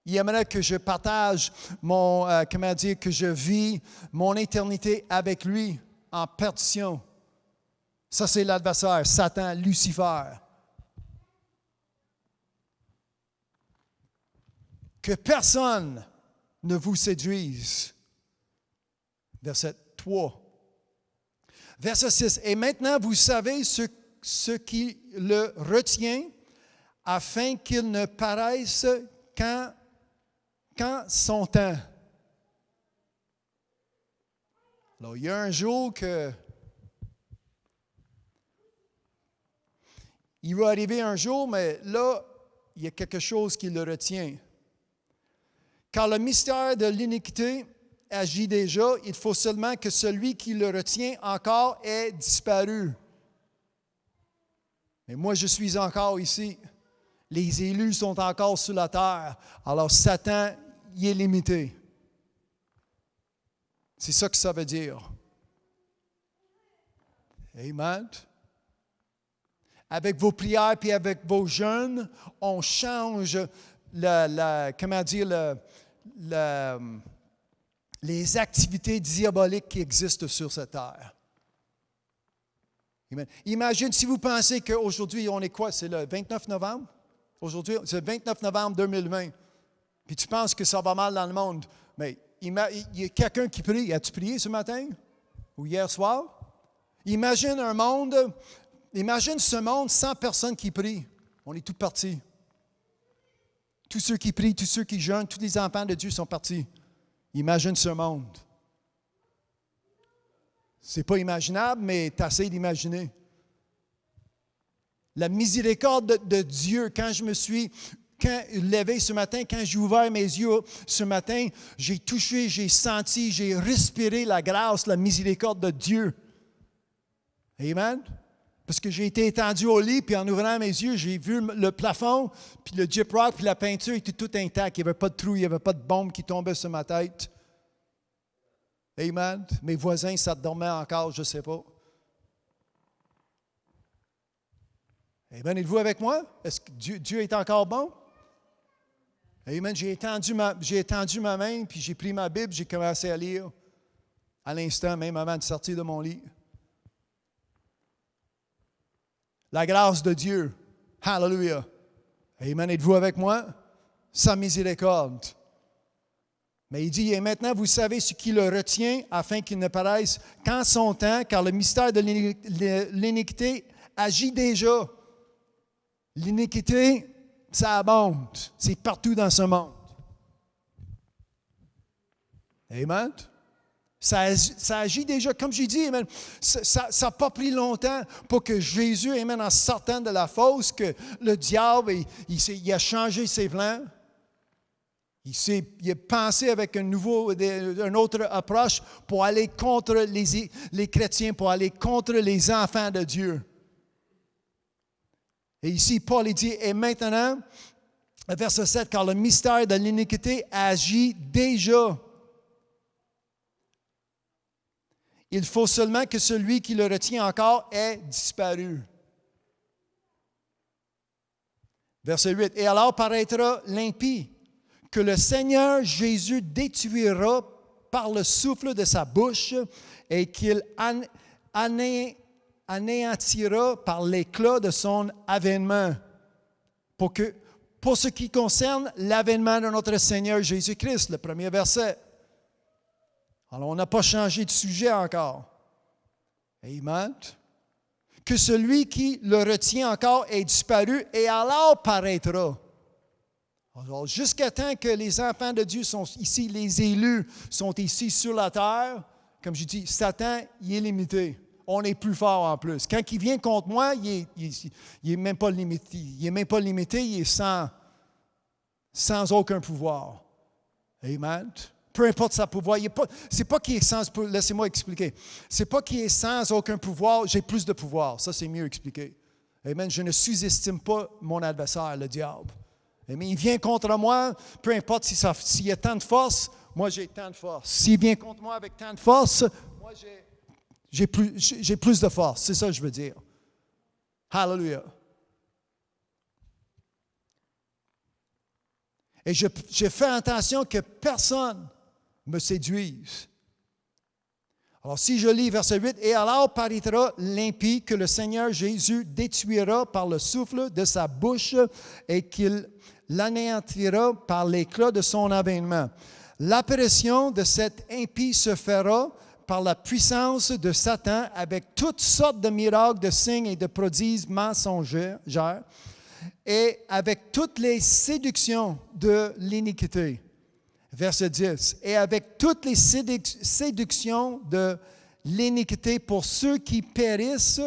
Il aimerait que je partage que je vis mon éternité avec lui en perdition. Ça, c'est l'adversaire, Satan, Lucifer. Que personne ne vous séduise. Verset 3. Verset 6. Et maintenant, vous savez ce qui le retient afin qu'il ne paraisse qu'en son temps. Alors, il y a un jour que il va arriver un jour, mais là, il y a quelque chose qui le retient. Car le mystère de l'iniquité agit déjà, il faut seulement que celui qui le retient encore ait disparu. Mais moi, je suis encore ici. Les élus sont encore sur la terre. Alors, Satan, il est limité. C'est ça que ça veut dire. Amen. Avec vos prières et avec vos jeûnes, on change les activités diaboliques qui existent sur cette terre. Amen. Imagine si vous pensez qu'aujourd'hui, on est quoi? C'est le 29 novembre? Aujourd'hui, c'est le 29 novembre 2020. Puis tu penses que ça va mal dans le monde. Mais il y a quelqu'un qui prie. As-tu prié ce matin? Ou hier soir? Imagine ce monde sans personne qui prie. On est tous partis. Tous ceux qui prient, tous ceux qui jeûnent, tous les enfants de Dieu sont partis. Imagine ce monde. C'est pas imaginable, mais tu essaies d'imaginer. La miséricorde de Dieu, quand je me suis levé ce matin, quand j'ai ouvert mes yeux ce matin, j'ai touché, j'ai senti, j'ai respiré la grâce, la miséricorde de Dieu. Amen? Parce que j'ai été étendu au lit, puis en ouvrant mes yeux, j'ai vu le plafond, puis le gyprock, puis la peinture était tout intact. Il n'y avait pas de trou, il n'y avait pas de bombe qui tombait sur ma tête. Amen. Mes voisins, ça dormait encore, je ne sais pas. Amen. Êtes-vous avec moi? Est-ce que Dieu est encore bon? Amen. J'ai étendu ma main, puis j'ai pris ma Bible, j'ai commencé à lire à l'instant, même avant de sortir de mon lit. La grâce de Dieu. Hallelujah. Amen. Êtes-vous avec moi? Sa miséricorde. Mais il dit, et maintenant vous savez ce qui le retient afin qu'il ne paraisse qu'en son temps, car le mystère de l'iniquité agit déjà. L'iniquité, ça abonde. C'est partout dans ce monde. Amen. Ça agit déjà, comme j'ai dit, amen, ça n'a pas pris longtemps pour que Jésus, amen, en sortant de la fosse, que le diable, il a changé ses plans. Il a pensé avec une autre approche pour aller contre les chrétiens, pour aller contre les enfants de Dieu. Et ici, Paul il dit, et maintenant, verset 7, car le mystère de l'iniquité agit déjà. Il faut seulement que celui qui le retient encore ait disparu. Verset 8. Et alors paraîtra l'impie, que le Seigneur Jésus détruira par le souffle de sa bouche et qu'il anéantira par l'éclat de son avènement. Pour ce qui concerne l'avènement de notre Seigneur Jésus-Christ, le premier verset. Alors, on n'a pas changé de sujet encore. Amen. Que celui qui le retient encore ait disparu et alors paraîtra. Alors, jusqu'à temps que les enfants de Dieu sont ici, les élus sont ici sur la terre, comme je dis, Satan, il est limité. On est plus fort en plus. Quand il vient contre moi, il n'est même pas limité. Il n'est même pas limité, il est sans aucun pouvoir. Amen. Peu importe sa pouvoir. C'est pas qu'il est sans... Laissez-moi expliquer. C'est pas qu'il est sans aucun pouvoir, j'ai plus de pouvoir. Ça, c'est mieux expliqué. Amen. Je ne sous-estime pas mon adversaire, le diable. Amen. Il vient contre moi, peu importe s'il y a tant de force, moi j'ai tant de force. S'il vient contre moi avec tant de force, moi j'ai plus de force. C'est ça que je veux dire. Hallelujah. Et je fais attention que personne me séduise. Alors, si je lis verset 8, « Et alors paraîtra l'impie que le Seigneur Jésus détruira par le souffle de sa bouche et qu'il l'anéantira par l'éclat de son avènement. L'apparition de cet impie se fera par la puissance de Satan avec toutes sortes de miracles, de signes et de prodiges mensongers et avec toutes les séductions de l'iniquité. » Verset 10. « Et avec toutes les séductions de l'iniquité pour ceux qui périssent,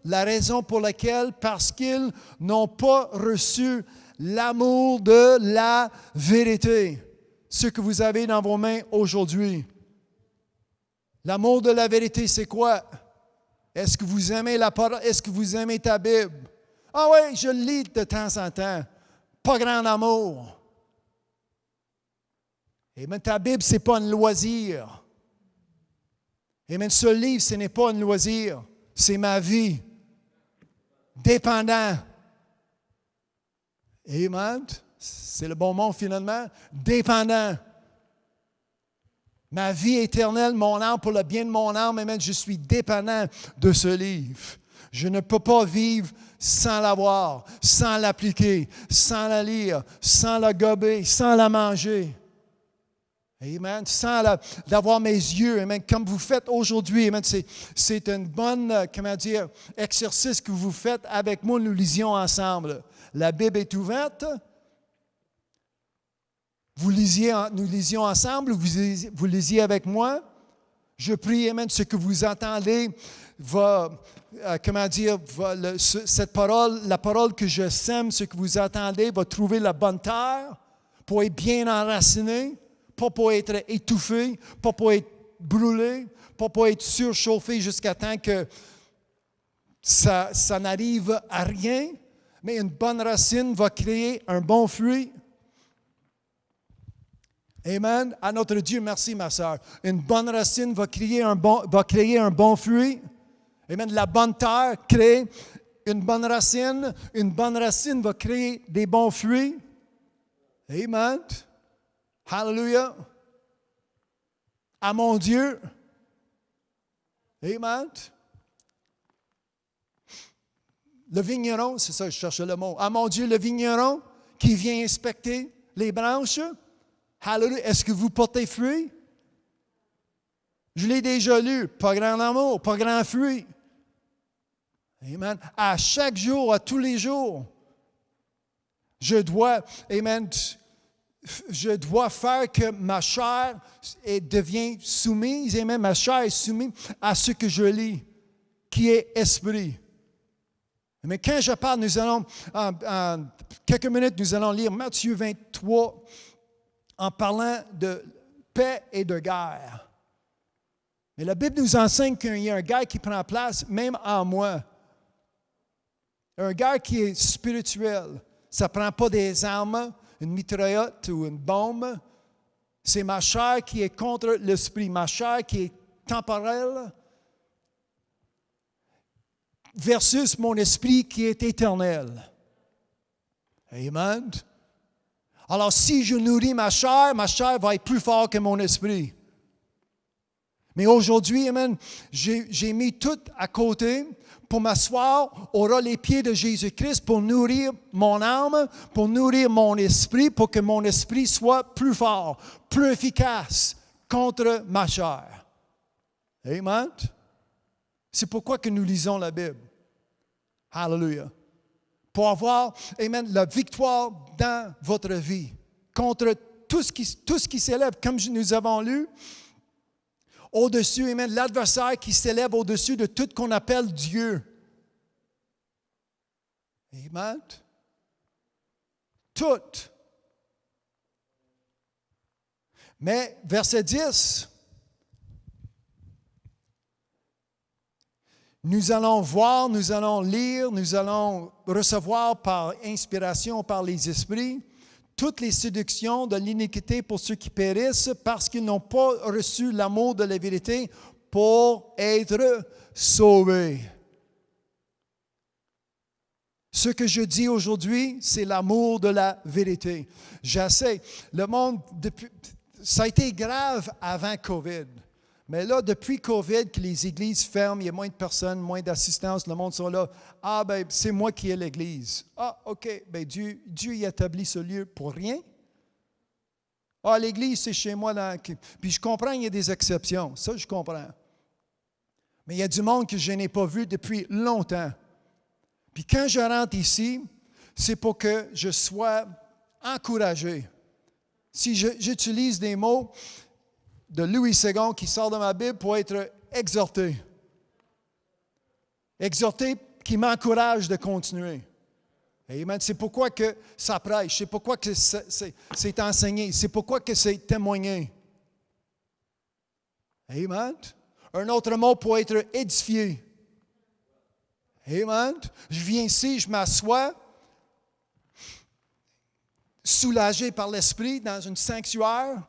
la raison pour laquelle, parce qu'ils n'ont pas reçu l'amour de la vérité. » Ce que vous avez dans vos mains aujourd'hui. L'amour de la vérité, c'est quoi? Est-ce que vous aimez la parole? Est-ce que vous aimez ta Bible? Ah oui, je le lis de temps en temps. Pas grand amour. Amen. Ta Bible, ce n'est pas un loisir. Amen. Ce livre, ce n'est pas un loisir. C'est ma vie. Dépendant. Amen. C'est le bon mot finalement. Dépendant. Ma vie éternelle, mon âme, pour le bien de mon âme, amen, je suis dépendant de ce livre. Je ne peux pas vivre sans l'avoir, sans l'appliquer, sans la lire, sans la gober, sans la manger. Amen. Sans d'avoir mes yeux. Amen. Comme vous faites aujourd'hui. Amen. C'est un bon, exercice que vous faites avec moi. Nous lisions ensemble. La Bible est ouverte. Nous lisions ensemble. Vous lisiez avec moi. Je prie, amen, ce que vous entendez cette parole, la parole que je sème, ce que vous entendez, va trouver la bonne terre pour être bien enraciné, pas pour être étouffé, pas pour être brûlé, pas pour être surchauffé jusqu'à temps que ça n'arrive à rien, mais une bonne racine va créer un bon fruit. Amen. À notre Dieu, merci ma soeur. Une bonne racine va créer un bon fruit. Amen. La bonne terre crée une bonne racine. Une bonne racine va créer des bons fruits. Amen. Hallelujah. À mon Dieu. Amen. Le vigneron, c'est ça, je cherchais le mot. À mon Dieu, le vigneron qui vient inspecter les branches. Hallelujah. Est-ce que vous portez fruit? Je l'ai déjà lu. Pas grand amour, pas grand fruit. Amen. À chaque jour, à tous les jours, je dois faire que ma chair devient soumise. Amen. Ma chair est soumise à ce que je lis, qui est esprit. Mais quand je parle, nous allons, en quelques minutes, nous allons lire Matthieu 23, en parlant de paix et de guerre. Mais la Bible nous enseigne qu'il y a un guerre qui prend place, même en moi. Un guerre qui est spirituel. Ça ne prend pas des armes, une mitraillette ou une bombe. C'est ma chair qui est contre l'esprit, ma chair qui est temporelle versus mon esprit qui est éternel. Amen. Alors, si je nourris ma chair va être plus forte que mon esprit. Mais aujourd'hui, amen, j'ai mis tout à côté pour m'asseoir, aura les pieds de Jésus-Christ pour nourrir mon âme, pour nourrir mon esprit, pour que mon esprit soit plus fort, plus efficace contre ma chair. Amen. C'est pourquoi que nous lisons la Bible. Hallelujah. Pour avoir, amen, la victoire dans votre vie contre tout ce qui s'élève, comme nous avons lu, au-dessus, amen, l'adversaire qui s'élève au-dessus de tout qu'on appelle Dieu. Amen. Tout. Mais, verset 10, nous allons voir, nous allons lire, nous allons recevoir par inspiration, par les esprits, toutes les séductions de l'iniquité pour ceux qui périssent parce qu'ils n'ont pas reçu l'amour de la vérité pour être sauvés. Ce que je dis aujourd'hui, c'est l'amour de la vérité. J'essaie. Le monde, ça a été grave avant COVID. Mais là, depuis COVID, que les églises ferment, il y a moins de personnes, moins d'assistance, le monde sont là. Ah, ben, c'est moi qui ai l'église. Ah, OK, ben Dieu y établit ce lieu pour rien. Ah, l'église, c'est chez moi. Là. Puis je comprends, il y a des exceptions. Ça, je comprends. Mais il y a du monde que je n'ai pas vu depuis longtemps. Puis quand je rentre ici, c'est pour que je sois encouragé. Si j'utilise des mots de Louis II qui sort de ma Bible pour être exhorté. Exhorté qui m'encourage de continuer. Amen. C'est pourquoi que ça prêche, c'est pourquoi que c'est enseigné, c'est pourquoi que c'est témoigné. Amen. Un autre mot pour être édifié. Amen. Je viens ici, je m'assois, soulagé par l'Esprit dans une sanctuaire,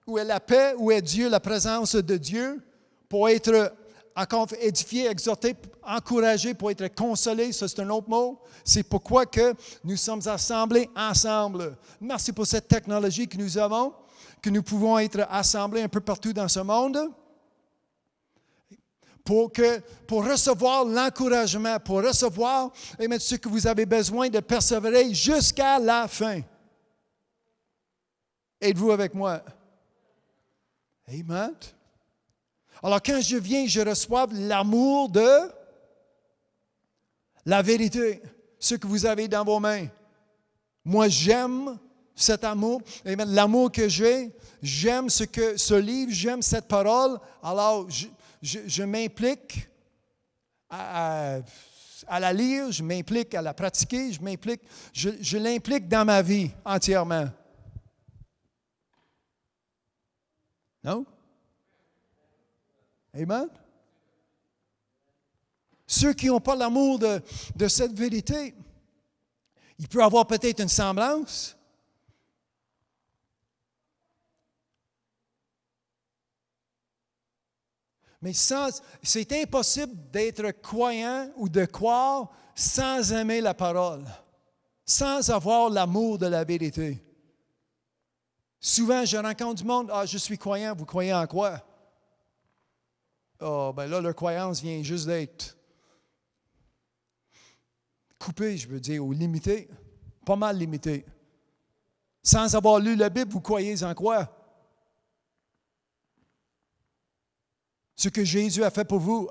où est la paix, où est Dieu, la présence de Dieu, pour être encore édifié, exhorté, encouragé, pour être consolé, ça c'est un autre mot. C'est pourquoi que nous sommes assemblés ensemble. Merci pour cette technologie que nous avons, que nous pouvons être assemblés un peu partout dans ce monde. pour recevoir l'encouragement, pour recevoir ce que vous avez besoin de persévérer jusqu'à la fin. Êtes-vous avec moi? Amen. Alors, quand je viens, je reçois l'amour de la vérité, ce que vous avez dans vos mains. Moi, j'aime cet amour. Amen. L'amour que j'ai, j'aime ce livre, j'aime cette parole. Alors, je m'implique à la lire, je m'implique à la pratiquer, je l'implique dans ma vie entièrement. Non? Amen? Ceux qui n'ont pas l'amour de cette vérité, il peut avoir peut-être une semblance. Mais c'est impossible d'être croyant ou de croire sans aimer la parole, sans avoir l'amour de la vérité. Souvent, je rencontre du monde, « je suis croyant, vous croyez en quoi? » Ben là, leur croyance vient juste d'être coupée, je veux dire, ou limitée, pas mal limitée. Sans avoir lu la Bible, vous croyez en quoi? Ce que Jésus a fait pour vous.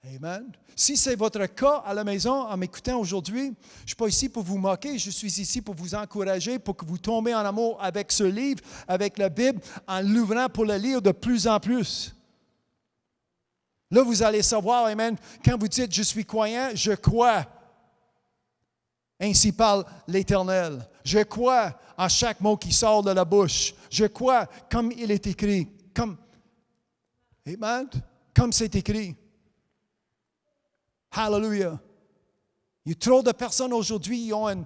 Amen. Si c'est votre cas à la maison, en m'écoutant aujourd'hui, je ne suis pas ici pour vous moquer, je suis ici pour vous encourager, pour que vous tombiez en amour avec ce livre, avec la Bible, en l'ouvrant pour le lire de plus en plus. Là, vous allez savoir, amen, quand vous dites « je suis croyant », je crois. Ainsi parle l'Éternel. Je crois en chaque mot qui sort de la bouche. Je crois comme il est écrit. Amen. Comme c'est écrit. Hallelujah. Il y a trop de personnes aujourd'hui, dans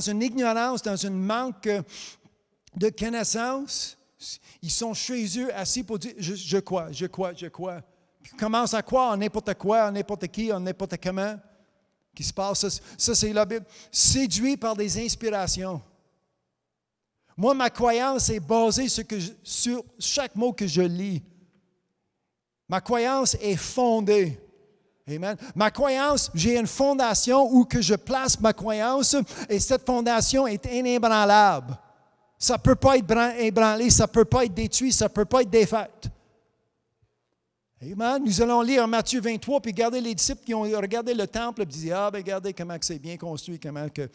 une ignorance, dans un manque de connaissance, ils sont chez eux assis pour dire je crois. Puis ils commencent à croire en n'importe quoi, en n'importe qui, en n'importe comment. Qui se passe. Ça, c'est la Bible. Séduit par des inspirations. Moi, ma croyance est basée sur chaque mot que je lis. Ma croyance est fondée. Amen. Ma croyance, j'ai une fondation où que je place ma croyance et cette fondation est inébranlable. Ça ne peut pas être ébranlé, ça ne peut pas être détruit, ça ne peut pas être défait. Amen. Nous allons lire Matthieu 23, puis regarder les disciples qui ont regardé le temple, et disent, regardez comment c'est bien construit, comment que,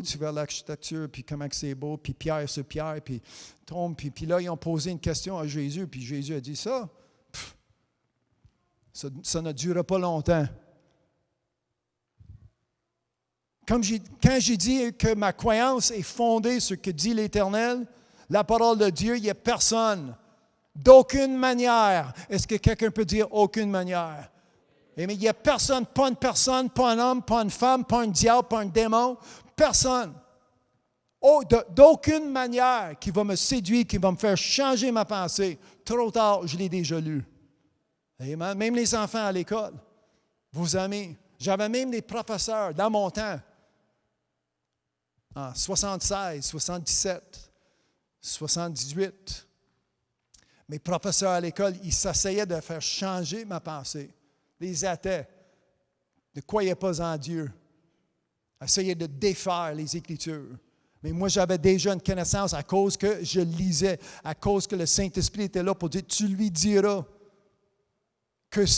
tu vois l'architecture, puis comment que c'est beau, puis pierre sur pierre, puis tombe, puis là, ils ont posé une question à Jésus, puis Jésus a dit ça ne durera pas longtemps. Quand j'ai dit que ma croyance est fondée sur ce que dit l'Éternel, la parole de Dieu, il n'y a personne. D'aucune manière. Est-ce que quelqu'un peut dire aucune manière? Mais il n'y a personne, pas un homme, pas une femme, pas un diable, pas un démon, personne. D'aucune manière qui va me séduire, qui va me faire changer ma pensée. Trop tard, je l'ai déjà lu. Amen. Même les enfants à l'école, vos amis. J'avais même des professeurs dans mon temps, en 76, 77, 78. Mes professeurs à l'école, ils s'essayaient de faire changer ma pensée. Les athées ne croyaient pas en Dieu. Essayaient de défaire les Écritures. Mais moi, j'avais déjà une connaissance à cause que je lisais, à cause que le Saint-Esprit était là pour dire, tu lui diras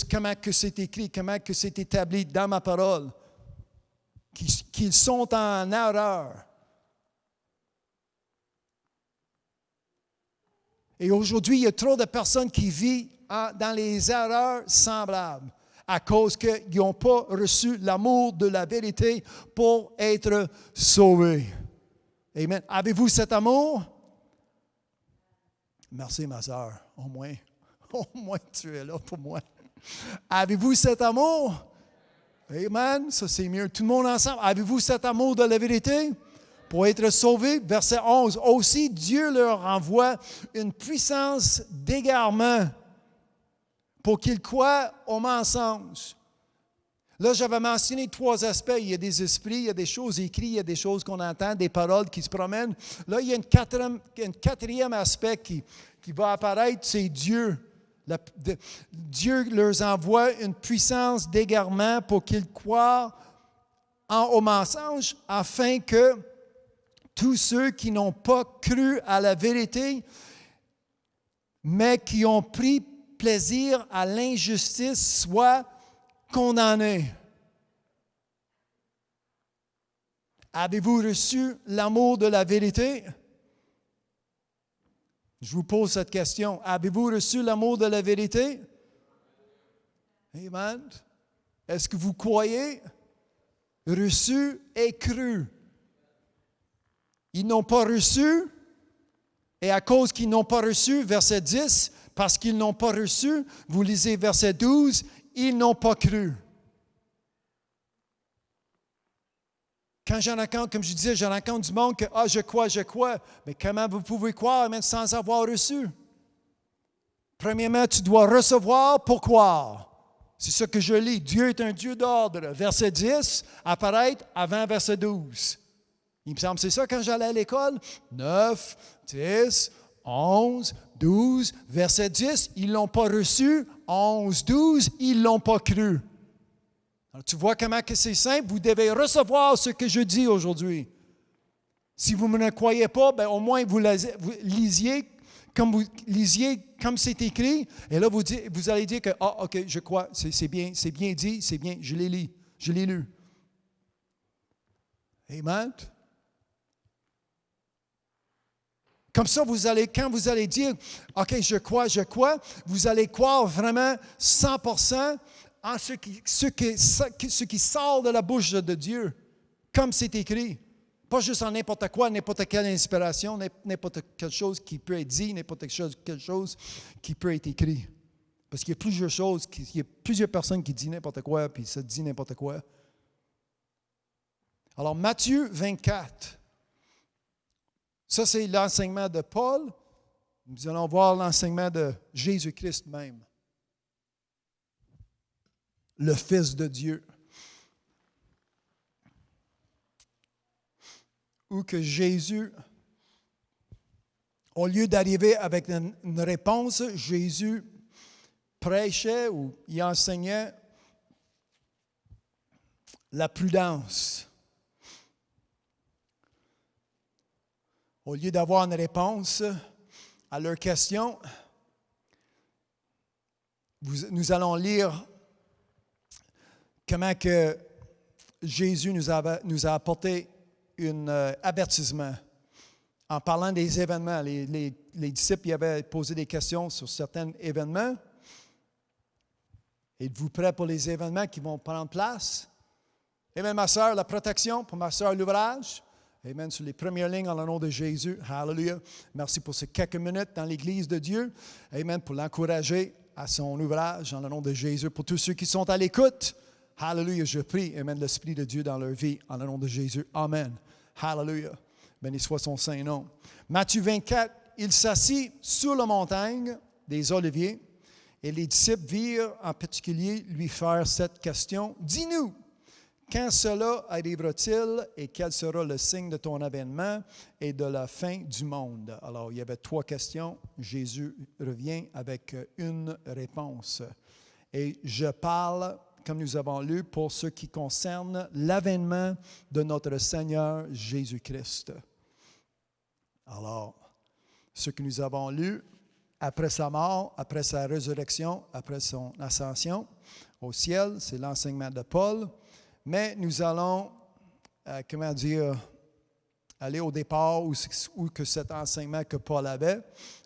comment que c'est écrit, comment que c'est établi dans ma parole, qu'ils sont en erreur. Et aujourd'hui, il y a trop de personnes qui vivent dans les erreurs semblables à cause qu'ils n'ont pas reçu l'amour de la vérité pour être sauvés. Amen. Avez-vous cet amour? Merci, ma soeur. Au moins tu es là pour moi. Avez-vous cet amour? Amen. Ça, c'est mieux. Tout le monde ensemble. Avez-vous cet amour de la vérité? Pour être sauvés, verset 11. Aussi, Dieu leur envoie une puissance d'égarement pour qu'ils croient au mensonge. Là, j'avais mentionné 3 aspects. Il y a des esprits, il y a des choses écrites, il y a des choses qu'on entend, des paroles qui se promènent. Là, il y a un quatrième aspect qui va apparaître, c'est Dieu. Dieu leur envoie une puissance d'égarement pour qu'ils croient au mensonge, afin que tous ceux qui n'ont pas cru à la vérité, mais qui ont pris plaisir à l'injustice, soient condamnés. Avez-vous reçu l'amour de la vérité? Je vous pose cette question. Avez-vous reçu l'amour de la vérité? Amen. Est-ce que vous croyez? Reçu et cru. Ils n'ont pas reçu, et à cause qu'ils n'ont pas reçu, verset 10, parce qu'ils n'ont pas reçu, vous lisez verset 12, ils n'ont pas cru. Quand j'en rencontre, comme je disais, j'en rencontre du monde que, je crois. Mais comment vous pouvez croire même sans avoir reçu? Premièrement, tu dois recevoir pour croire. C'est ça que je lis. Dieu est un Dieu d'ordre. Verset 10 apparaît avant verset 12. Il me semble que c'est ça quand j'allais à l'école. 9, 10, 11, 12, verset 10, ils ne l'ont pas reçu. 11, 12, ils ne l'ont pas cru. Alors, tu vois comment que c'est simple? Vous devez recevoir ce que je dis aujourd'hui. Si vous ne me croyez pas, bien, au moins vous lisiez comme c'est écrit. Et là, vous allez dire que, OK, je crois, c'est bien dit, c'est bien, je l'ai lu. Amen. Comme ça, quand vous allez dire, OK, je crois, vous allez croire vraiment 100% en ce qui sort de la bouche de Dieu, comme c'est écrit. Pas juste en n'importe quoi, n'importe quelle inspiration, n'importe quelque chose qui peut être dit, n'importe quelque chose qui peut être écrit. Parce qu'il y a plusieurs choses, il y a plusieurs personnes qui disent n'importe quoi, puis ça dit n'importe quoi. Alors, Matthieu 24. Ça, c'est l'enseignement de Paul. Nous allons voir l'enseignement de Jésus-Christ même, le Fils de Dieu. Où que Jésus, au lieu d'arriver avec une réponse, Jésus prêchait ou il enseignait la prudence. Au lieu d'avoir une réponse à leurs questions, nous allons lire comment que Jésus nous a apporté un avertissement en parlant des événements. Les disciples y avaient posé des questions sur certains événements. Êtes-vous prêts pour les événements qui vont prendre place? Amen, ma soeur, la protection. Pour ma soeur, l'ouvrage. Amen, sur les premières lignes en le nom de Jésus. Hallelujah. Merci pour ces quelques minutes dans l'Église de Dieu. Amen, pour l'encourager à son ouvrage en le nom de Jésus. Pour tous ceux qui sont à l'écoute, hallelujah, je prie, amen, l'Esprit de Dieu dans leur vie en le nom de Jésus. Amen. Hallelujah. Béni soit son saint nom. Matthieu 24, il s'assit sur la montagne des Oliviers et les disciples virent en particulier lui faire cette question. Dis-nous, quand cela arrivera-t-il et quel sera le signe de ton avènement et de la fin du monde? Alors, il y avait 3 questions. Jésus revient avec une réponse. Et je parle, comme nous avons lu, pour ce qui concerne l'avènement de notre Seigneur Jésus-Christ. Alors, ce que nous avons lu, après sa mort, après sa résurrection, après son ascension au ciel, c'est l'enseignement de Paul. Mais nous allons, aller au départ où que cet enseignement que Paul avait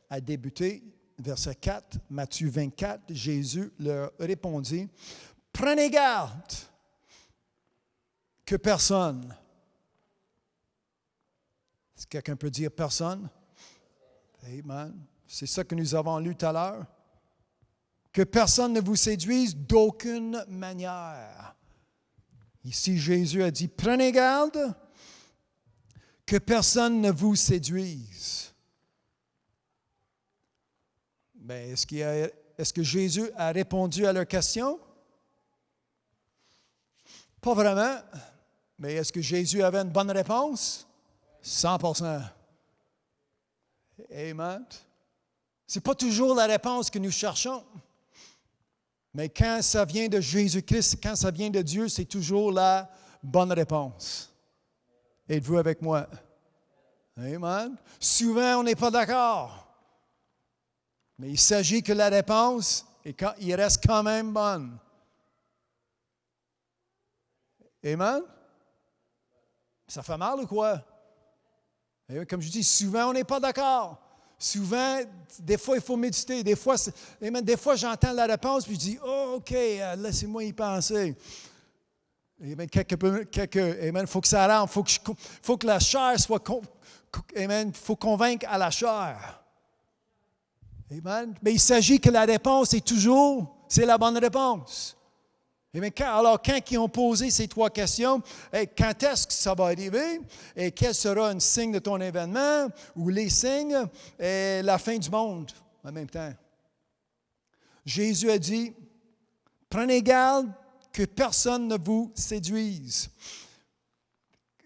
a débuté. Verset 4, Matthieu 24, Jésus leur répondit, « Prenez garde que personne. » Est-ce que quelqu'un peut dire personne? Amen. C'est ça que nous avons lu tout à l'heure. Que personne ne vous séduise d'aucune manière. Ici, Jésus a dit, prenez garde que personne ne vous séduise. Bien, est-ce que Jésus a répondu à leur question? Pas vraiment. Mais est-ce que Jésus avait une bonne réponse? 100%. Amen. Ce n'est pas toujours la réponse que nous cherchons. Mais quand ça vient de Jésus-Christ, quand ça vient de Dieu, c'est toujours la bonne réponse. Êtes-vous avec moi? Amen. Souvent, on n'est pas d'accord. Mais il s'agit que la réponse, il reste quand même bonne. Amen. Ça fait mal ou quoi? Et comme je dis, souvent, on n'est pas d'accord. Souvent, des fois, il faut méditer. Des fois, j'entends la réponse puis je dis, oh, OK, laissez-moi y penser. Amen. Il faut que ça rentre. Faut que la chair soit... Amen. Il faut convaincre à la chair. Amen. Mais il s'agit que la réponse est toujours, c'est la bonne réponse. Amen. Alors, quand ils ont posé ces 3 questions, quand est-ce que ça va arriver? Et quel sera un signe de ton événement? Ou les signes? Et la fin du monde en même temps. Jésus a dit, prenez garde que personne ne vous séduise.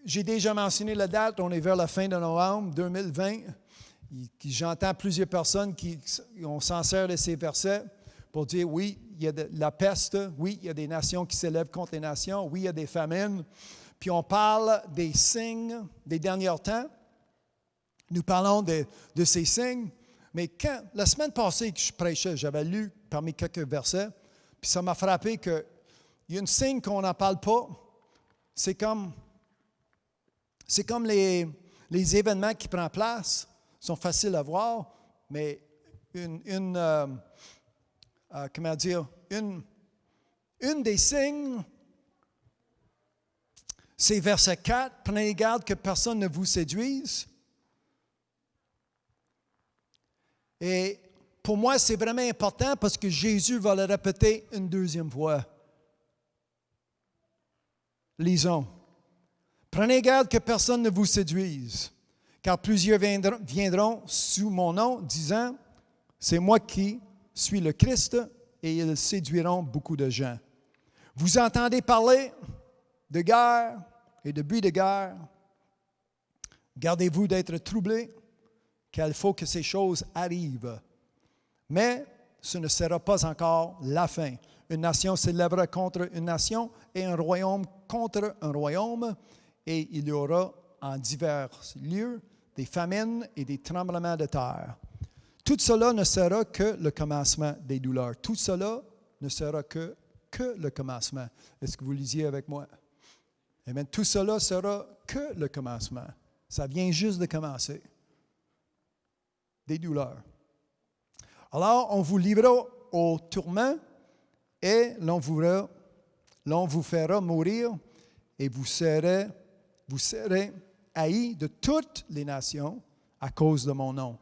J'ai déjà mentionné la date, on est vers la fin de novembre 2020. J'entends plusieurs personnes qui s'en servent de ces versets pour dire, oui, il y a de la peste, oui, il y a des nations qui s'élèvent contre les nations, oui, il y a des famines. Puis on parle des signes des derniers temps. Nous parlons de ces signes. Mais la semaine passée que je prêchais, j'avais lu parmi quelques versets, puis ça m'a frappé qu'il y a un signe qu'on n'en parle pas. C'est comme les événements qui prennent place, sont faciles à voir, mais une des signes, c'est verset 4, « Prenez garde que personne ne vous séduise. » Et pour moi, c'est vraiment important parce que Jésus va le répéter une deuxième fois. Lisons. « Prenez garde que personne ne vous séduise, car plusieurs viendront sous mon nom, disant, « C'est moi qui suis le Christ, » et ils séduiront beaucoup de gens. Vous entendez parler de guerre et de buts de guerre. Gardez-vous d'être troublés, car il faut que ces choses arrivent. Mais ce ne sera pas encore la fin. Une nation s'élèvera contre une nation et un royaume contre un royaume, et il y aura en divers lieux des famines et des tremblements de terre. Tout cela ne sera que le commencement des douleurs. Tout cela ne sera que le commencement. Est-ce que vous lisiez avec moi? Amen. Tout cela sera que le commencement. Ça vient juste de commencer. Des douleurs. Alors, on vous livrera au tourment et l'on vous fera mourir et vous serez haïs de toutes les nations à cause de mon nom.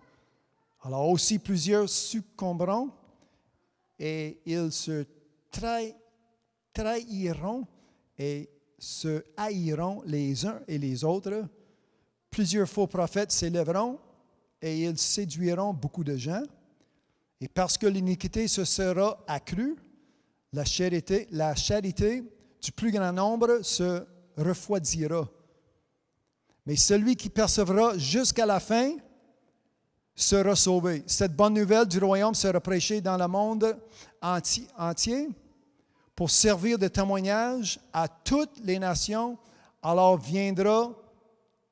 Alors aussi plusieurs succomberont et ils se trahiront et se haïront les uns et les autres. Plusieurs faux prophètes s'élèveront et ils séduiront beaucoup de gens. Et parce que l'iniquité se sera accrue, la charité du plus grand nombre se refroidira. Mais celui qui persévérera jusqu'à la fin sera sauvé. Cette bonne nouvelle du royaume sera prêchée dans le monde entier pour servir de témoignage à toutes les nations. Alors viendra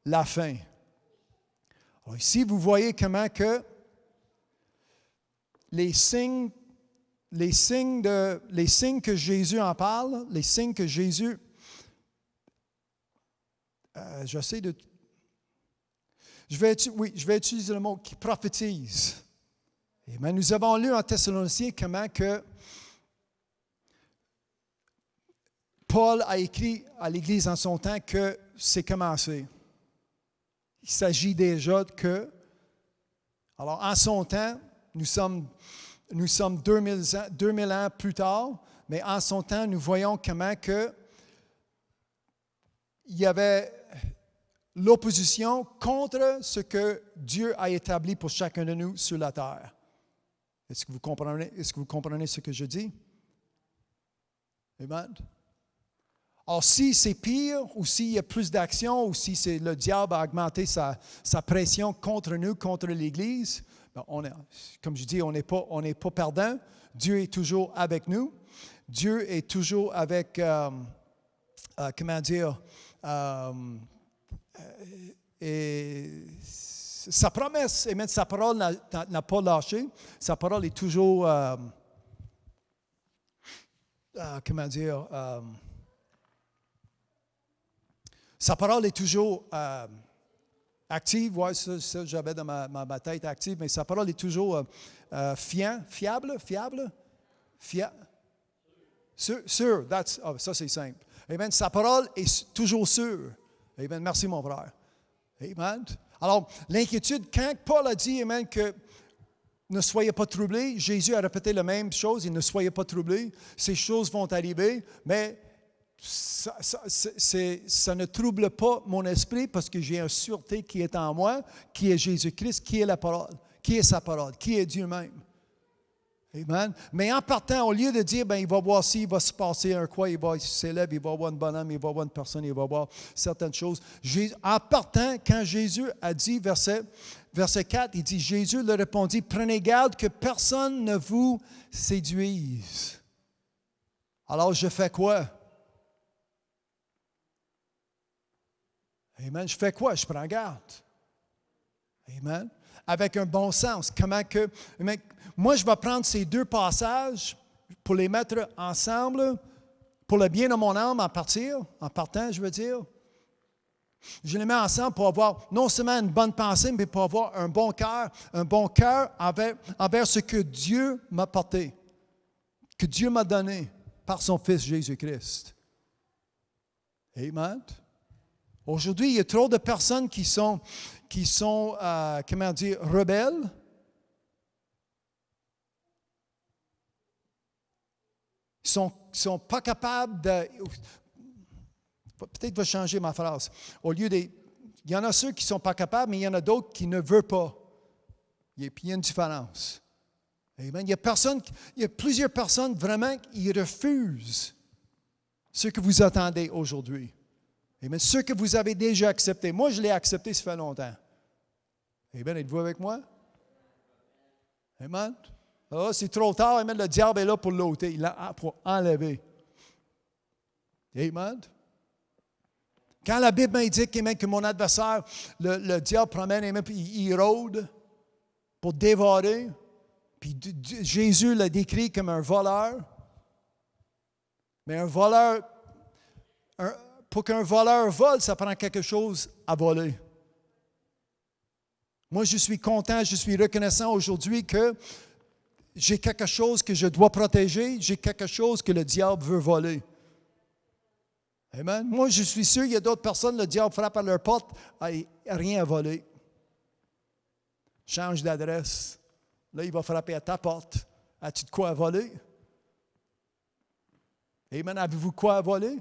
la fin. Alors ici, vous voyez comment que les signes que Jésus en parle, les signes que Jésus, je vais utiliser le mot qui prophétise. Mais nous avons lu en Thessaloniciens comment que Paul a écrit à l'Église en son temps que c'est commencé. Il s'agit déjà que, alors en son temps, nous sommes 2000 ans plus tard, mais en son temps, nous voyons comment que il y avait l'opposition contre ce que Dieu a établi pour chacun de nous sur la terre. Est-ce que vous comprenez ce que je dis? Amen. Or, si c'est pire, ou s'il y a plus d'action, ou si c'est le diable a augmenté sa pression contre nous, contre l'Église, ben comme je dis, on n'est pas perdant. Dieu est toujours avec nous. Dieu est toujours avec, et sa promesse, et même sa parole n'a pas lâché. Sa parole est toujours, sa parole est toujours active. Ouais, ça j'avais dans ma tête active, mais sa parole est toujours fiable. Sûr. Ça, c'est simple. Amen. Sa parole est toujours sûre. Amen. Merci, mon frère. Amen. Alors, l'inquiétude, quand Paul a dit, amen, que ne soyez pas troublés, Jésus a répété la même chose, il ne soyez pas troublés, ces choses vont arriver, mais ça ne trouble pas mon esprit parce que j'ai une sûreté qui est en moi, qui est Jésus-Christ, qui est la parole, qui est sa parole, qui est Dieu même. Amen. Mais en partant, au lieu de dire, il va voir s'il va se passer un quoi, il s'élève, il va voir un bonhomme, il va voir une personne, il va voir certaines choses. En partant, quand Jésus a dit, verset 4, il dit, Jésus leur répondit, prenez garde que personne ne vous séduise. Alors, je fais quoi? Amen. Je fais quoi? Je prends garde. Amen. Avec un bon sens. Moi, je vais prendre ces deux passages pour les mettre ensemble, pour le bien de mon âme en partant, je veux dire. Je les mets ensemble pour avoir non seulement une bonne pensée, mais pour avoir un bon cœur envers ce que Dieu m'a porté, que Dieu m'a donné par son Fils Jésus-Christ. Amen. Aujourd'hui, il y a trop de personnes qui sont rebelles. Ils ne sont pas capables de... Peut-être que je vais changer ma phrase. Il y en a ceux qui ne sont pas capables, mais il y en a d'autres qui ne veulent pas. Et puis il y a une différence. Amen. Il y a plusieurs personnes vraiment qui refusent ce que vous attendez aujourd'hui. Amen. Ce que vous avez déjà accepté. Moi, je l'ai accepté, ça fait longtemps. Amen. Êtes-vous avec moi? Amen. Ah, c'est trop tard. Amen. Le diable est là pour l'ôter, pour enlever. Amen. Quand la Bible m'indique, amen, que mon adversaire, le diable promène, amen, puis il rôde pour dévorer, puis Jésus l'a décrit comme un voleur. Mais un voleur, pour qu'un voleur vole, ça prend quelque chose à voler. Moi, je suis content, je suis reconnaissant aujourd'hui que j'ai quelque chose que je dois protéger, j'ai quelque chose que le diable veut voler. Amen. Moi, je suis sûr qu'il y a d'autres personnes, le diable frappe à leur porte, rien à voler. Change d'adresse. Là, il va frapper à ta porte. As-tu de quoi à voler? Amen. Avez-vous quoi à voler?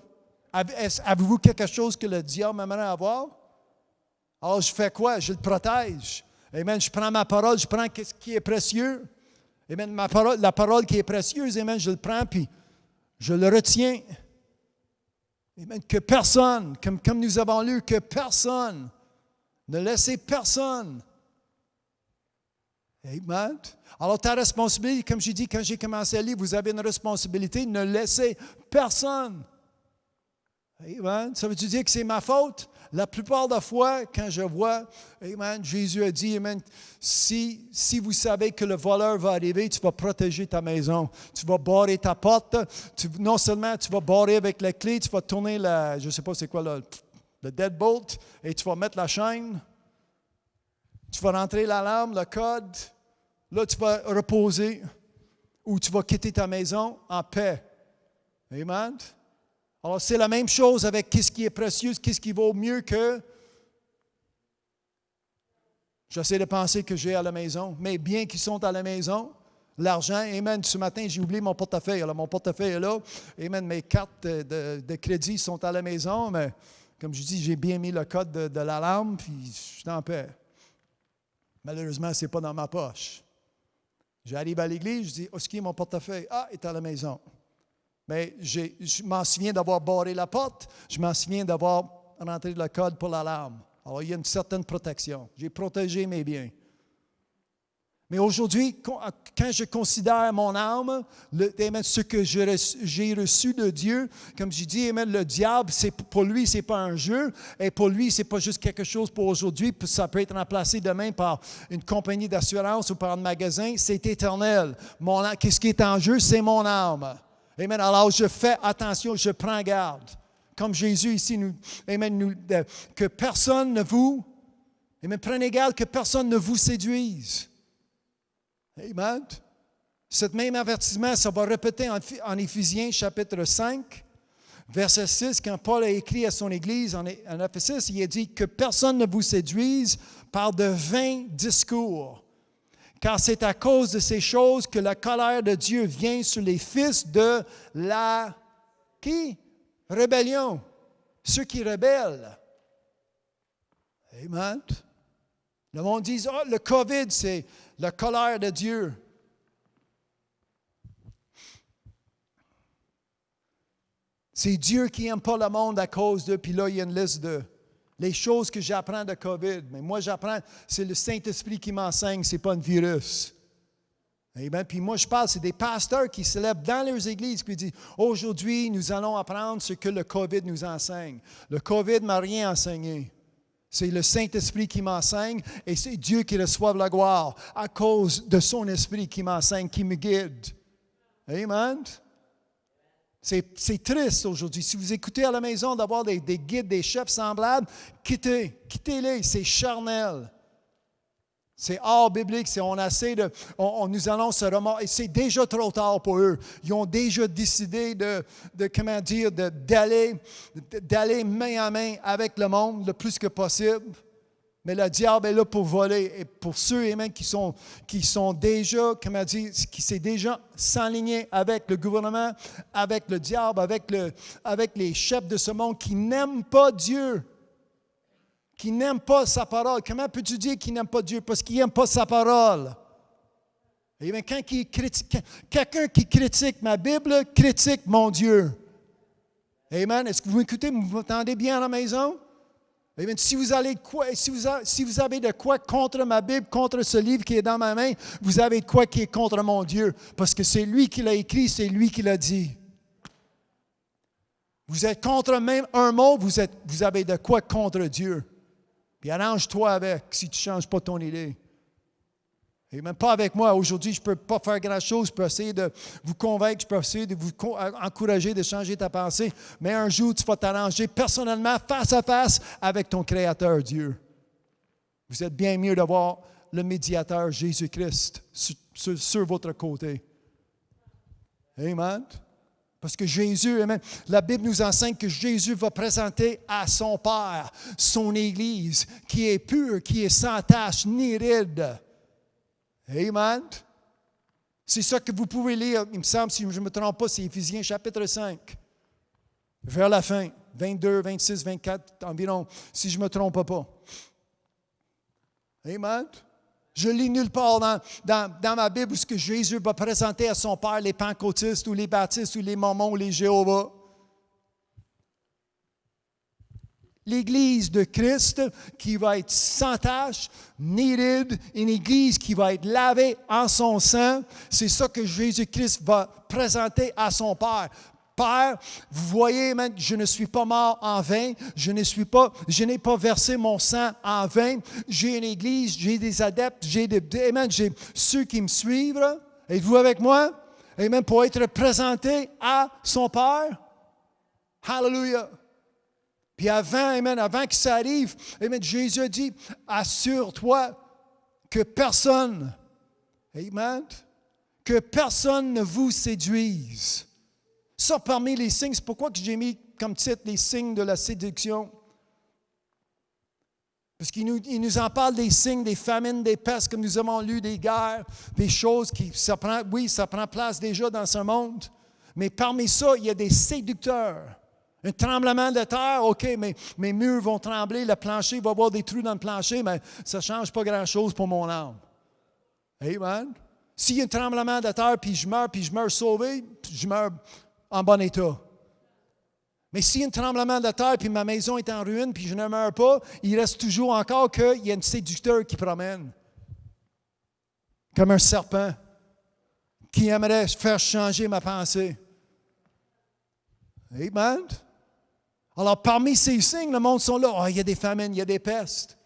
Avez-vous quelque chose que le diable m'aimerait avoir? Alors, je fais quoi? Je le protège. Amen. Je prends ma parole, je prends ce qui est précieux. Amen. La parole qui est précieuse, amen, je le prends puis je le retiens. Amen. Que personne, comme nous avons lu, que personne, ne laissez personne. Amen. Alors, ta responsabilité, comme j'ai dit quand j'ai commencé à lire, vous avez une responsabilité, ne laissez personne. Amen. Ça veut-tu dire que c'est ma faute? La plupart des fois, quand je vois, amen, Jésus a dit, amen, si vous savez que le voleur va arriver, tu vas protéger ta maison. Tu vas barrer ta porte. Non seulement tu vas barrer avec la clé, tu vas tourner je ne sais pas c'est quoi, le deadbolt, et tu vas mettre la chaîne. Tu vas rentrer l'alarme, le code. Là, tu vas reposer ou tu vas quitter ta maison en paix. Amen. Alors, c'est la même chose avec qu'est-ce qui est précieux, qu'est-ce qui vaut mieux que... J'essaie de penser que j'ai à la maison. Mes biens qui sont à la maison, l'argent, amen. Ce matin, j'ai oublié mon portefeuille. Alors, mon portefeuille est là. Amen. Mes cartes de crédit sont à la maison, mais comme je dis, j'ai bien mis le code de l'alarme, puis je suis en paix. Malheureusement, ce n'est pas dans ma poche. J'arrive à l'église, je dis, où est-ce qu'il est mon portefeuille? Ah, il est à la maison. Mais je m'en souviens d'avoir barré la porte. Je m'en souviens d'avoir rentré le code pour l'alarme. Alors, il y a une certaine protection. J'ai protégé mes biens. Mais aujourd'hui, quand je considère mon âme, ce que j'ai reçu de Dieu, comme je dis, le diable, pour lui, ce n'est pas un jeu. Et pour lui, ce n'est pas juste quelque chose pour aujourd'hui. Ça peut être remplacé demain par une compagnie d'assurance ou par un magasin. C'est éternel. Qu'est-ce qui est en jeu? C'est mon âme. Amen. Alors, je fais attention, je prends garde. Comme Jésus ici, que personne ne vous... Amen. Prenez garde que personne ne vous séduise. Amen. Cet même avertissement, ça va répéter en Éphésiens chapitre 5, verset 6, quand Paul a écrit à son Église en Éphésus, il a dit que personne ne vous séduise par de vains discours, car c'est à cause de ces choses que la colère de Dieu vient sur les fils de la... Qui? Rébellion. Ceux qui rebellent. Amen. Le monde dit, le COVID, c'est la colère de Dieu. C'est Dieu qui n'aime pas le monde à cause de, puis là, il y a une liste de les choses que j'apprends de COVID. Mais moi, j'apprends, c'est le Saint-Esprit qui m'enseigne, ce n'est pas un virus. Amen. Puis moi, je parle, c'est des pasteurs qui se lèvent dans leurs églises et disent, aujourd'hui, nous allons apprendre ce que le COVID nous enseigne. Le COVID ne m'a rien enseigné. C'est le Saint-Esprit qui m'enseigne et c'est Dieu qui reçoit la gloire à cause de son Esprit qui m'enseigne, qui me guide. Amen. C'est triste aujourd'hui. Si vous écoutez à la maison d'avoir des guides, des chefs semblables, quittez-les, c'est charnel. C'est hors biblique, nous allons se remonter. C'est déjà trop tard pour eux. Ils ont déjà décidé d'aller main à main avec le monde le plus que possible. Mais le diable est là pour voler. Et pour ceux amen, qui sont déjà, qui s'est déjà s'aligné avec le gouvernement, avec le diable, avec les chefs de ce monde qui n'aiment pas Dieu. Qui n'aime pas sa parole. Comment peux-tu dire qu'il n'aime pas Dieu? Parce qu'il n'aime pas sa parole. Et bien, quelqu'un qui critique ma Bible, critique mon Dieu. Amen. Est-ce que vous m'écoutez? Vous m'entendez bien à la maison? Eh bien, si vous avez de quoi contre ma Bible, contre ce livre qui est dans ma main, vous avez de quoi qui est contre mon Dieu. Parce que c'est lui qui l'a écrit, c'est lui qui l'a dit. Vous êtes contre même un mot, vous avez de quoi contre Dieu. Puis arrange-toi avec si tu ne changes pas ton idée. Et même pas avec moi. Aujourd'hui, je ne peux pas faire grand-chose. Je peux essayer de vous convaincre, je peux essayer de vous encourager de changer ta pensée. Mais un jour, tu vas t'arranger personnellement, face à face, avec ton Créateur, Dieu. Vous êtes bien mieux d'avoir le médiateur, Jésus-Christ, sur votre côté. Amen. Parce que Jésus, amen, la Bible nous enseigne que Jésus va présenter à son Père son Église qui est pure, qui est sans tache ni ride. Amen. C'est ça que vous pouvez lire, il me semble, si je ne me trompe pas, c'est Éphésiens chapitre 5. Vers la fin, 22, 26, 24 environ, si je ne me trompe pas. Amen. Je lis nulle part dans ma Bible où ce que Jésus va présenter à son Père les pentecôtistes ou les baptistes ou les mormons ou les Jéhovah. L'Église de Christ qui va être sans tache, ni ride, une Église qui va être lavée en son sang, c'est ça que Jésus-Christ va présenter à son Père. Père, vous voyez, man, je ne suis pas mort en vain, je n'ai pas versé mon sang en vain. J'ai une église, j'ai des adeptes, j'ai ceux qui me suivent. Êtes-vous avec moi? Amen, pour être présenté à son Père. Hallelujah. Puis avant que ça arrive, amen, Jésus a dit, assure-toi que personne, amen, que personne ne vous séduise. Ça, parmi les signes, c'est pourquoi que j'ai mis comme titre les signes de la séduction. Parce qu'il nous en parle des signes, des famines, des pestes, comme nous avons lu, des guerres, des choses ça prend place déjà dans ce monde. Mais parmi ça, il y a des séducteurs. Un tremblement de terre, OK, mais mes murs vont trembler, le plancher va avoir des trous dans le plancher, mais ça ne change pas grand-chose pour mon âme. Amen. S'il y a un tremblement de terre, puis je meurs sauvé, je meurs en bon état. Mais s'il y a un tremblement de terre, puis ma maison est en ruine, puis je ne meurs pas, il reste toujours encore qu'il y a un séducteur qui promène. Comme un serpent qui aimerait faire changer ma pensée. Amen. Alors, parmi ces signes, le monde sont là. Oh, il y a des famines, il y a des pestes.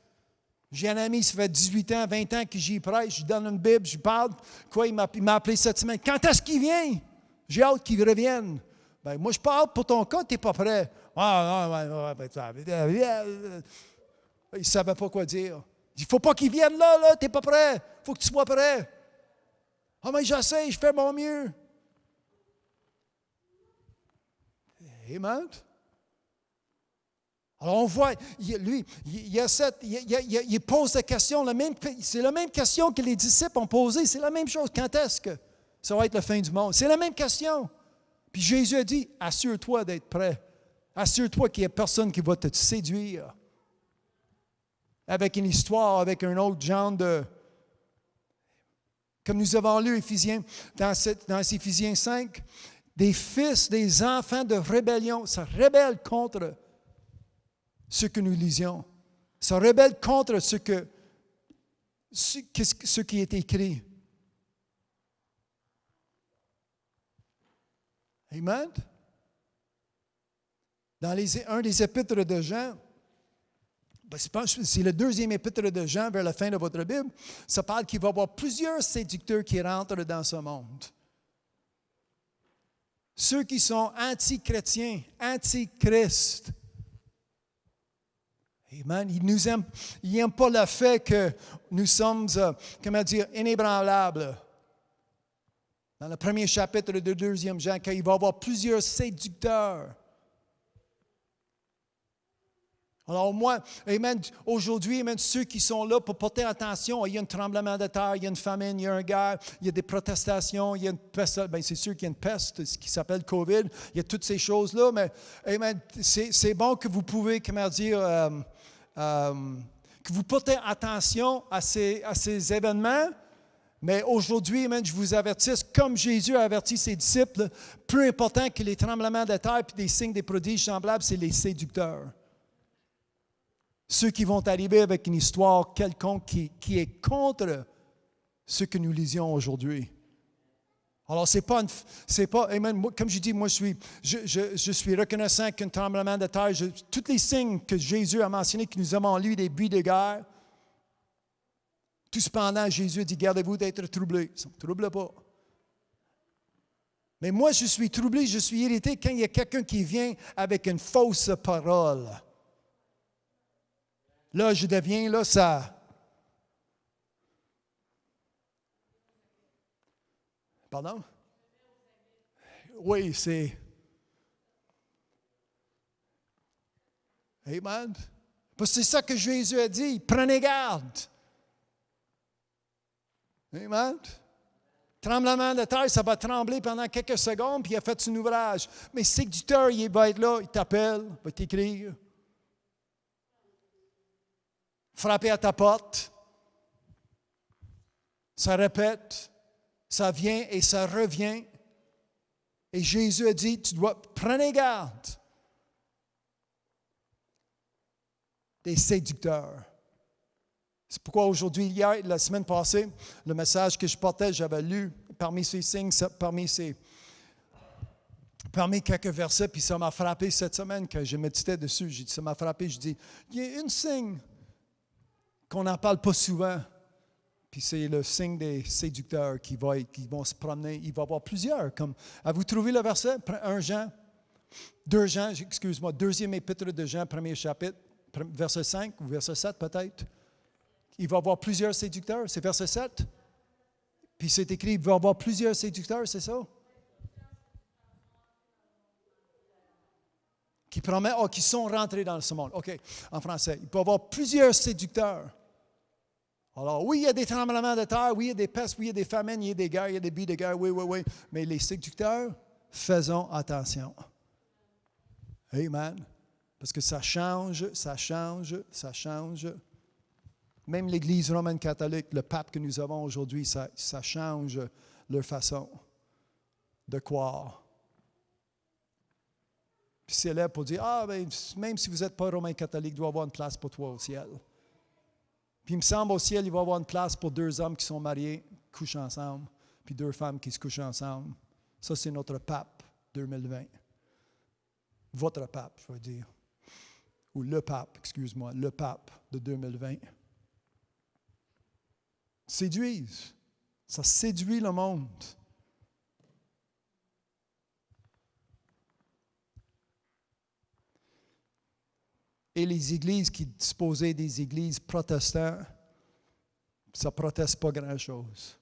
J'ai un ami, ça fait 18 ans, 20 ans que j'y prêche, je lui donne une Bible, je lui parle. Quoi, il m'a appelé cette semaine. Quand est-ce qu'il vient? J'ai hâte qu'il revienne. Ben, moi, je parle pour ton cas, tu n'es pas prêt. Il ne savait pas quoi dire. Il ne faut pas qu'il vienne là, tu n'es pas prêt. Il faut que tu sois prêt. Ah, mais j'essaie, je fais mon mieux. Amen. Alors on voit, lui, il pose la question, c'est la même question que les disciples ont posée, c'est la même chose. Quand est-ce que ça va être la fin du monde? C'est la même question. Puis Jésus a dit, assure-toi d'être prêt. Assure-toi qu'il n'y a personne qui va te séduire avec une histoire, avec un autre genre de... Comme nous avons lu dans Éphésiens 5, des fils, des enfants de rébellion, ça rebelle contre ce que nous lisions. Ça rebelle contre ce qui est écrit. Amen. Dans un des épîtres de Jean, c'est le deuxième épître de Jean vers la fin de votre Bible, ça parle qu'il va y avoir plusieurs séducteurs qui rentrent dans ce monde. Ceux qui sont anti-chrétiens, anti-Christ. Amen. Ils n'aiment pas le fait que nous sommes, inébranlables. Dans le premier chapitre de 2 Jean, quand il va y avoir plusieurs séducteurs. Alors moi, amen, aujourd'hui, amen, ceux qui sont là pour porter attention, il y a un tremblement de terre, il y a une famine, il y a une guerre, il y a des protestations, il y a une peste, bien, c'est sûr qu'il y a une peste, ce qui s'appelle COVID, il y a toutes ces choses-là, mais amen, c'est bon que vous pouvez, que vous portez attention à ces événements, mais aujourd'hui, amen, je vous avertis, comme Jésus a averti ses disciples, plus important que les tremblements de terre et des signes, des prodiges semblables, c'est les séducteurs. Ceux qui vont arriver avec une histoire quelconque qui est contre ce que nous lisions aujourd'hui. Alors, c'est pas, amen, comme je dis, moi, je suis reconnaissant qu'un tremblement de terre, tous les signes que Jésus a mentionnés, que nous avons lus, des buts de guerre, tout cependant, Jésus dit, gardez-vous d'être troublés. Ça ne me trouble pas. Mais moi, je suis troublé, je suis irrité quand il y a quelqu'un qui vient avec une fausse parole. Là, je deviens, là, ça. Pardon? Oui, c'est. Amen. Parce que c'est ça que Jésus a dit. Prenez garde. Amen. Tremblement de terre, ça va trembler pendant quelques secondes, puis il a fait son ouvrage. Mais séducteur, il va être là, il t'appelle, il va t'écrire. Frapper à ta porte. Ça répète, ça vient et ça revient. Et Jésus a dit, tu dois prendre garde des séducteurs. C'est pourquoi aujourd'hui, hier, la semaine passée, le message que je portais, j'avais lu parmi ces signes, parmi quelques versets, puis ça m'a frappé cette semaine quand je méditais dessus. Ça m'a frappé, je dis, il y a une signe qu'on n'en parle pas souvent, puis c'est le signe des séducteurs qui vont se promener. Il va y avoir plusieurs. Avez-vous trouvé le verset? 2e épître de Jean, premier chapitre, verset 5 ou verset 7 peut-être. Il va y avoir plusieurs séducteurs, c'est verset 7. Puis c'est écrit, il va y avoir plusieurs séducteurs, c'est ça? Qui sont rentrés dans ce monde. OK, en français. Il peut y avoir plusieurs séducteurs. Alors, oui, il y a des tremblements de terre, oui, il y a des pestes, oui, il y a des famines, il y a des guerres, il y a des buts de guerre, oui. Mais les séducteurs, faisons attention. Amen. Parce que ça change. Même l'Église romaine catholique, le pape que nous avons aujourd'hui, ça change leur façon de croire. Puis célèbre pour dire, ah, ben, même si vous n'êtes pas romain catholique, il doit y avoir une place pour toi au ciel. Puis il me semble au ciel, il va y avoir une place pour 2 hommes qui sont mariés, qui couchent ensemble, puis 2 femmes qui se couchent ensemble. Ça, c'est notre pape 2020. Votre pape, je veux dire. Ou le pape, excuse-moi, le pape de 2020. Séduisent. Ça séduit le monde. Et les églises qui disposaient des églises protestantes, ça ne proteste pas grand-chose.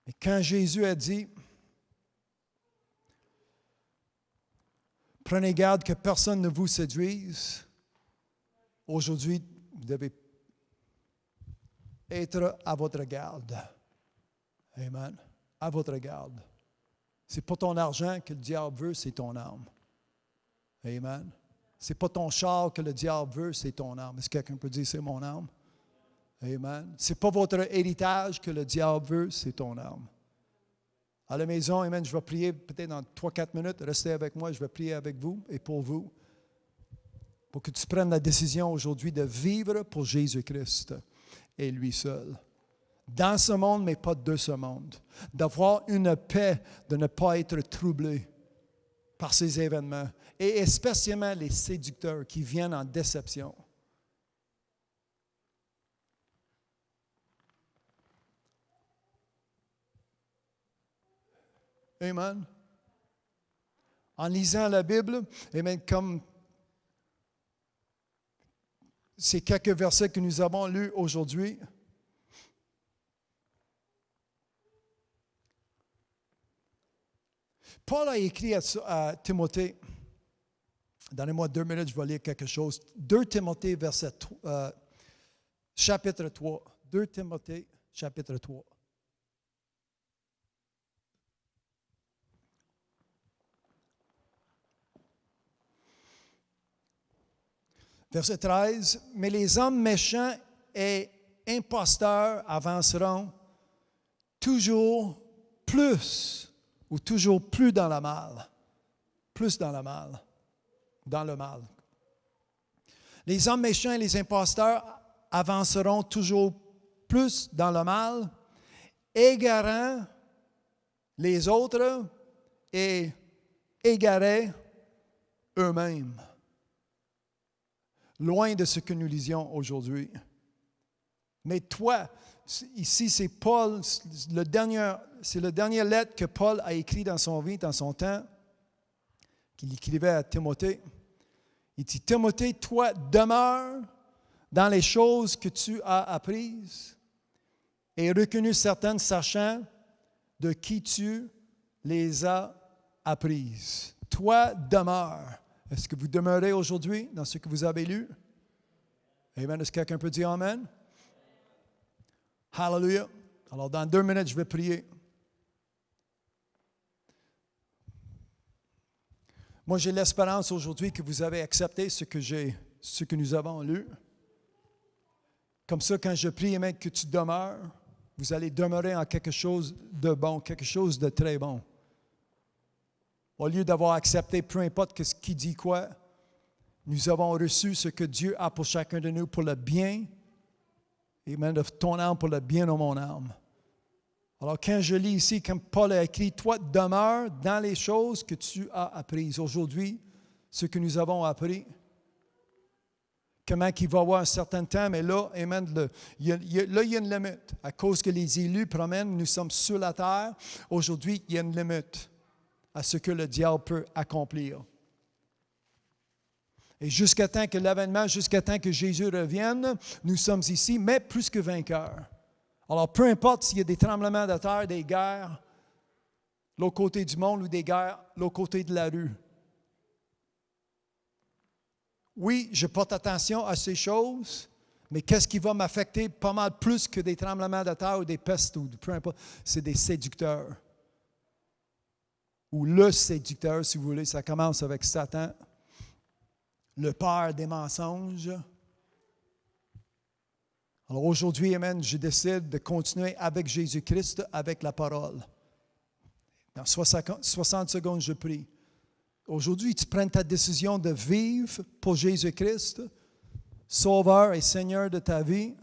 Mais quand Jésus a dit, prenez garde que personne ne vous séduise, aujourd'hui, vous devez être à votre garde. Amen. À votre garde. Ce n'est pas ton argent que le diable veut, c'est ton âme. Amen. Ce n'est pas ton char que le diable veut, c'est ton âme. Est-ce que quelqu'un peut dire c'est mon âme? Amen. Ce n'est pas votre héritage que le diable veut, c'est ton âme. À la maison, amen, je vais prier peut-être dans 3-4 minutes. Restez avec moi, je vais prier avec vous et pour vous. Pour que tu prennes la décision aujourd'hui de vivre pour Jésus-Christ et lui seul. Dans ce monde, mais pas de ce monde. D'avoir une paix, de ne pas être troublé par ces événements. Et spécialement les séducteurs qui viennent en déception. Amen. En lisant la Bible, amen, comme ces quelques versets que nous avons lus aujourd'hui, Paul a écrit à Timothée, donnez-moi 2 minutes, je vais lire quelque chose. 2 Timothée, chapitre 3. 2 Timothée, chapitre 3. Verset 13. Mais les hommes méchants et imposteurs avanceront toujours plus ou toujours plus dans le mal. Plus dans le mal. Dans le mal. Les hommes méchants et les imposteurs avanceront toujours plus dans le mal, égarant les autres et égarés eux-mêmes. Loin de ce que nous lisions aujourd'hui. Mais toi, ici c'est Paul, c'est la dernière lettre que Paul a écrite dans son vie, dans son temps, qu'il écrivait à Timothée. Il dit, Timothée, toi, demeure dans les choses que tu as apprises et reconnu certaines, sachant de qui tu les as apprises. Toi, demeure. Est-ce que vous demeurez aujourd'hui dans ce que vous avez lu? Amen. Est-ce que quelqu'un peut dire Amen? Hallelujah. Alors, dans 2 minutes, je vais prier. Moi, j'ai l'espérance aujourd'hui que vous avez accepté ce que nous avons lu. Comme ça, quand je prie, amen, que tu demeures, vous allez demeurer en quelque chose de bon, quelque chose de très bon. Au lieu d'avoir accepté, peu importe ce qui dit quoi, nous avons reçu ce que Dieu a pour chacun de nous, pour le bien, et même de ton âme, pour le bien de mon âme. Alors, quand je lis ici, comme Paul a écrit, toi, demeure dans les choses que tu as apprises. Aujourd'hui, ce que nous avons appris, comment il va y avoir un certain temps, mais là, amen, il y a une limite. À cause que les élus promènent, nous sommes sur la terre. Aujourd'hui, il y a une limite à ce que le diable peut accomplir. Et jusqu'à temps que l'avènement, jusqu'à temps que Jésus revienne, nous sommes ici, mais plus que vainqueurs. Alors, peu importe s'il y a des tremblements de terre, des guerres, l'autre côté du monde ou des guerres, l'autre côté de la rue. Oui, je porte attention à ces choses, mais qu'est-ce qui va m'affecter pas mal plus que des tremblements de terre ou des pestes ou peu importe, c'est des séducteurs. Ou le séducteur, si vous voulez, ça commence avec Satan, le père des mensonges. Alors aujourd'hui, amen, je décide de continuer avec Jésus-Christ, avec la parole. Dans 60 secondes, je prie. aujourd'hui, tu prennes ta décision de vivre pour Jésus-Christ, Sauveur et Seigneur de ta vie,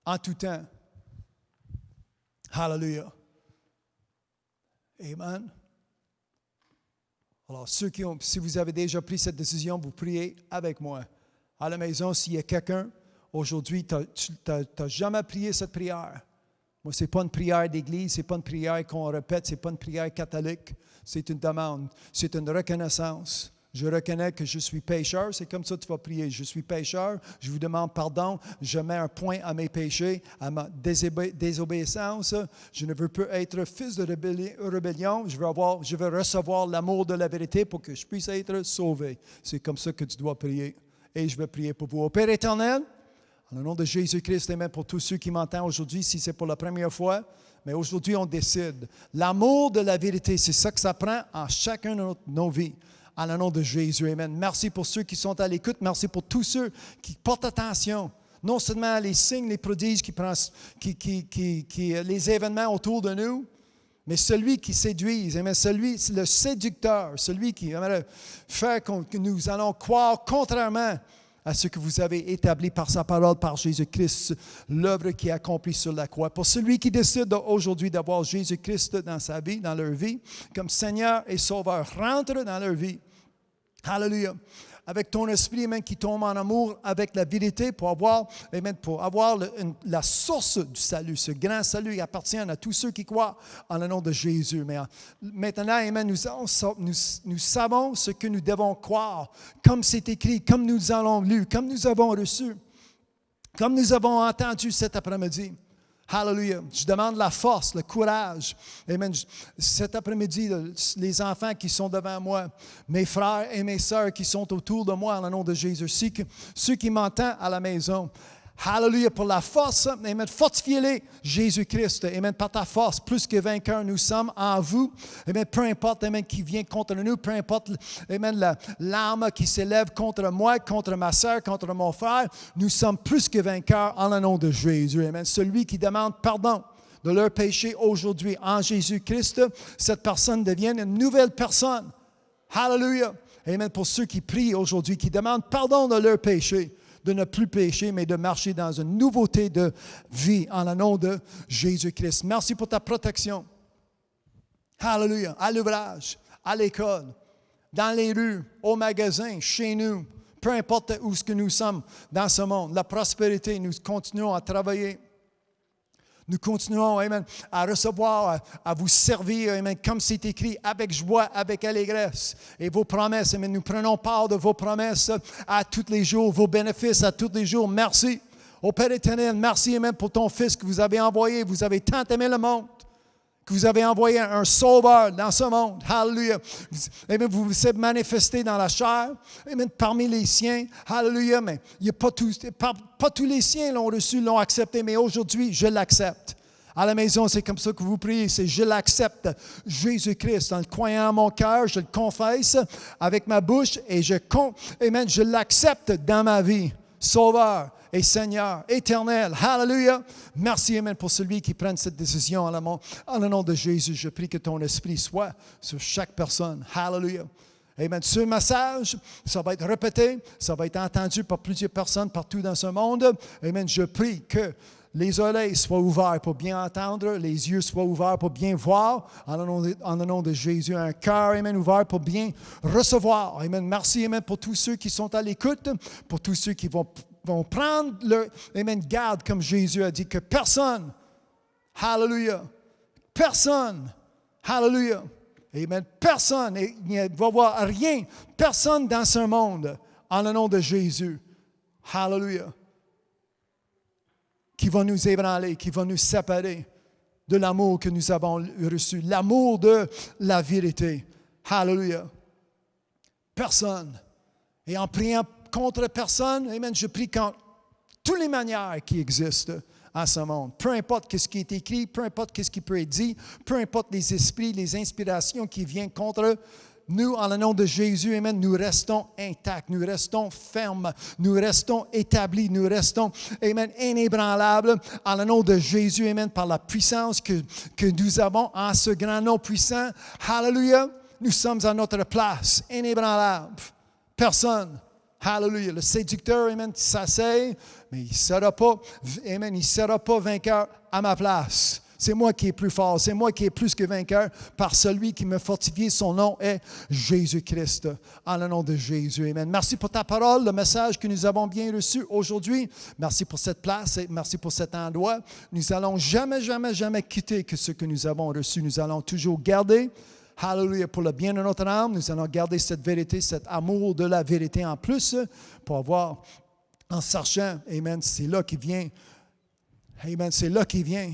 en tout temps. Hallelujah. Amen. Alors, si vous avez déjà pris cette décision, vous priez avec moi. À la maison, s'il y a quelqu'un, aujourd'hui, tu n'as jamais prié cette prière. Moi, ce n'est pas une prière d'église, ce n'est pas une prière qu'on répète, ce n'est pas une prière catholique. C'est une demande, c'est une reconnaissance. Je reconnais que je suis pécheur, c'est comme ça que tu vas prier. Je suis pécheur, je vous demande pardon, je mets un point à mes péchés, à ma désobéissance. Je ne veux plus être fils de rébellion, je veux recevoir l'amour de la vérité pour que je puisse être sauvé. C'est comme ça que tu dois prier. Et je vais prier pour vous. Au Père éternel, en le nom de Jésus-Christ, et même pour tous ceux qui m'entendent aujourd'hui, si c'est pour la première fois, mais aujourd'hui on décide. L'amour de la vérité, c'est ça que ça prend en chacun de nos vies. En le nom de Jésus, amen. Merci pour ceux qui sont à l'écoute. Merci pour tous ceux qui portent attention. Non seulement les signes, les prodiges, les événements autour de nous, mais celui qui séduit, amen, le séducteur, celui qui aimerait faire que nous allons croire contrairement à ce que vous avez établi par sa parole, par Jésus-Christ, l'œuvre qui est accomplie sur la croix. Pour celui qui décide aujourd'hui d'avoir Jésus-Christ dans sa vie, dans leur vie, comme Seigneur et Sauveur, rentre dans leur vie. Alléluia. Avec ton esprit, amen, qui tombe en amour avec la vérité pour avoir la source du salut. Ce grand salut appartient à tous ceux qui croient en le nom de Jésus. Mais maintenant, amen, nous savons ce que nous devons croire, comme c'est écrit, comme nous avons lu, comme nous avons reçu, comme nous avons entendu cet après-midi. Hallelujah. Je demande la force, le courage. Amen. Cet après-midi, les enfants qui sont devant moi, mes frères et mes sœurs qui sont autour de moi en le nom de Jésus, ceux qui m'entendent à la maison. Hallelujah, pour la force, amen, fortifiez-les, Jésus-Christ, amen, par ta force, plus que vainqueurs, nous sommes en vous, amen, peu importe, amen, qui vient contre nous, peu importe, amen, l'arme qui s'élève contre moi, contre ma soeur, contre mon frère, nous sommes plus que vainqueurs en le nom de Jésus, amen, celui qui demande pardon de leurs péchés aujourd'hui en Jésus-Christ, cette personne devient une nouvelle personne, hallelujah, amen, pour ceux qui prient aujourd'hui, qui demandent pardon de leurs péchés, de ne plus pécher, mais de marcher dans une nouveauté de vie en le nom de Jésus-Christ. Merci pour ta protection. Hallelujah. À l'ouvrage, à l'école, dans les rues, au magasin, chez nous, peu importe où ce que nous sommes dans ce monde, la prospérité, nous continuons à travailler. Nous continuons, amen, à recevoir, à vous servir, amen, comme c'est écrit, avec joie, avec allégresse. Et vos promesses, amen, nous prenons part de vos promesses à tous les jours, vos bénéfices à tous les jours. Merci. Au Père éternel, merci, amen, pour ton Fils que vous avez envoyé. Vous avez tant aimé le monde que vous avez envoyé un sauveur dans ce monde. Hallelujah. Amen, vous vous êtes manifesté dans la chair, amen, parmi les siens. Hallelujah. Mais il y a pas tous les siens l'ont reçu, l'ont accepté, mais aujourd'hui, je l'accepte. À la maison, c'est comme ça que vous priez, c'est je l'accepte. Jésus-Christ, en le croyant en mon cœur, je le confesse avec ma bouche et amen, je l'accepte dans ma vie. Sauveur et Seigneur éternel. Hallelujah. Merci, amen, pour celui qui prend cette décision en le nom de Jésus. Je prie que ton esprit soit sur chaque personne. Hallelujah. Amen. Ce message, ça va être répété, ça va être entendu par plusieurs personnes partout dans ce monde. Amen. Je prie que les oreilles soient ouvertes pour bien entendre, les yeux soient ouverts pour bien voir, en le nom de Jésus, un cœur, amen, ouvert pour bien recevoir. Amen. Merci, amen, pour tous ceux qui sont à l'écoute, pour tous ceux qui vont prendre leur, amen, garde, comme Jésus a dit, que personne, hallelujah, personne, hallelujah, amen, personne, il ne va voir rien, personne dans ce monde, en le nom de Jésus, hallelujah, qui va nous ébranler, qui va nous séparer de l'amour que nous avons reçu, l'amour de la vérité. Hallelujah. Personne. Et en priant contre personne, amen, je prie contre toutes les manières qui existent en ce monde. Peu importe ce qui est écrit, peu importe ce qui peut être dit, peu importe les esprits, les inspirations qui viennent contre nous, en le nom de Jésus, amen, nous restons intacts, nous restons fermes, nous restons établis, nous restons, amen, inébranlables, en le nom de Jésus, amen, par la puissance que nous avons en ce grand nom puissant. Hallelujah. nous sommes à notre place, inébranlables. Personne. Hallelujah. Le séducteur, amen, s'asseye, mais il ne sera pas, amen, il sera pas vainqueur à ma place. C'est moi qui est plus fort, c'est moi qui est plus que vainqueur par celui qui me fortifie. Son nom est Jésus-Christ. En le nom de Jésus, amen. Merci pour ta parole, le message que nous avons bien reçu aujourd'hui. Merci pour cette place et merci pour cet endroit. Nous allons jamais, jamais, jamais quitter que ce que nous avons reçu. Nous allons toujours garder. Hallelujah, pour le bien de notre âme, nous allons garder cette vérité, cet amour de la vérité en plus pour avoir, en cherchant, amen, c'est là qui vient, amen, c'est là qui vient,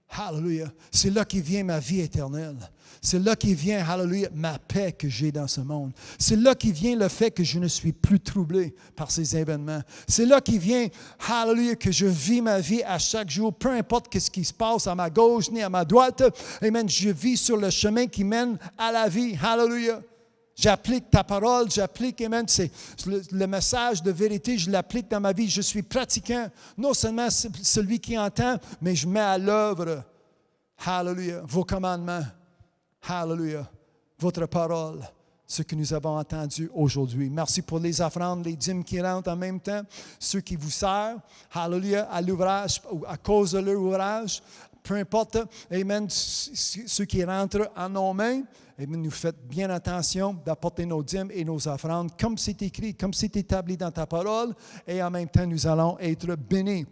hallelujah, c'est là qui vient ma vie éternelle. C'est là qui vient, hallelujah, ma paix que j'ai dans ce monde. C'est là qui vient le fait que je ne suis plus troublé par ces événements. C'est là qui vient, hallelujah, que je vis ma vie à chaque jour, peu importe ce qui se passe à ma gauche ni à ma droite. Amen, je vis sur le chemin qui mène à la vie. Hallelujah. J'applique ta parole, j'applique, amen, c'est le message de vérité, je l'applique dans ma vie. Je suis pratiquant, non seulement celui qui entend, mais je mets à l'œuvre, hallelujah, vos commandements. Hallelujah. Votre parole, ce que nous avons entendu aujourd'hui. Merci pour les offrandes, les dîmes qui rentrent en même temps, ceux qui vous servent, hallelujah, à l'ouvrage, ou à cause de leur ouvrage, peu importe, amen, ceux qui rentrent en nos mains, amen, nous faites bien attention d'apporter nos dîmes et nos offrandes, comme c'est écrit, comme c'est établi dans ta parole, et en même temps, nous allons être bénis.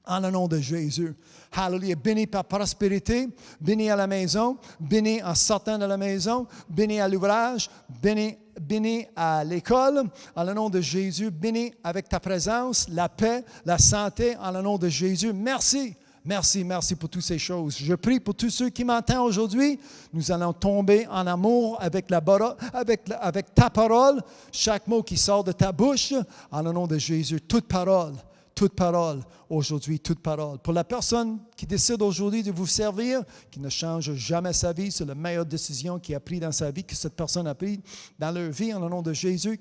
En le nom de Jésus. Hallelujah. Béni par prospérité, béni à la maison, béni en sortant de la maison, béni à l'ouvrage, béni à l'école. En le nom de Jésus, béni avec ta présence, la paix, la santé. En le nom de Jésus, merci. Merci, merci pour toutes ces choses. Je prie pour tous ceux qui m'entendent aujourd'hui. Nous allons tomber en amour avec ta parole. Chaque mot qui sort de ta bouche, en le nom de Jésus, toute parole aujourd'hui, toute parole. Pour la personne qui décide aujourd'hui de vous servir, qui ne change jamais sa vie, c'est la meilleure décision qu'il a prise dans sa vie, que cette personne a prise dans leur vie, en le nom de Jésus,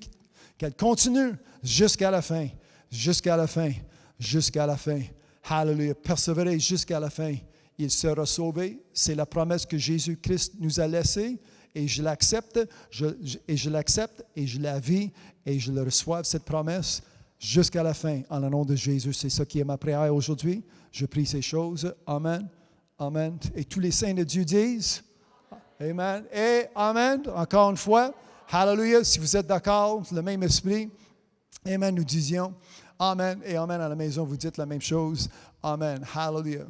qu'elle continue jusqu'à la fin, jusqu'à la fin, jusqu'à la fin. Hallelujah. Persévérer jusqu'à la fin. Il sera sauvé. C'est la promesse que Jésus-Christ nous a laissée. Et je l'accepte, je l'accepte, et je la vis, et je le reçois, cette promesse, jusqu'à la fin, en le nom de Jésus. C'est ça qui est ma prière aujourd'hui. Je prie ces choses. Amen. Amen. Et tous les saints de Dieu disent Amen. Et Amen. Encore une fois. Hallelujah. Si vous êtes d'accord, le même esprit. Amen. Nous disions Amen. Et Amen à la maison. Vous dites la même chose. Amen. Hallelujah.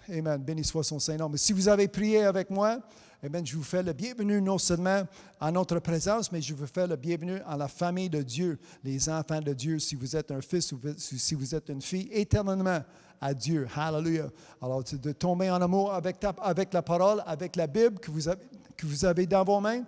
Amen. Béni soit son Saint-Nom. Mais si vous avez prié avec moi, amen, je vous fais le bienvenu non seulement en notre présence, mais je vous fais le bienvenu en la famille de Dieu, les enfants de Dieu, si vous êtes un fils ou si vous êtes une fille, éternellement à Dieu. Hallelujah. Alors, de tomber en amour avec la parole, avec la Bible que vous avez dans vos mains.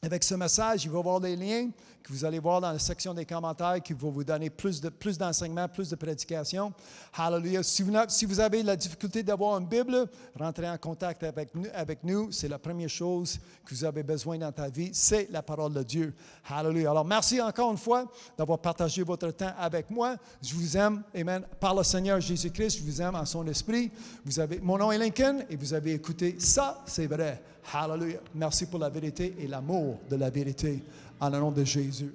Avec ce message, il va y avoir des liens que vous allez voir dans la section des commentaires qui vont vous donner plus d'enseignements, plus de prédication. Hallelujah. Si vous avez la difficulté d'avoir une Bible, rentrez en contact avec nous. C'est la première chose que vous avez besoin dans ta vie, c'est la parole de Dieu. Hallelujah. Alors, merci encore une fois d'avoir partagé votre temps avec moi. Je vous aime, amen, par le Seigneur Jésus-Christ. Je vous aime en son esprit. Mon nom est Lincoln et vous avez écouté Ça, c'est vrai. Hallelujah. Merci pour la vérité et l'amour de la vérité. En le nom de Jésus.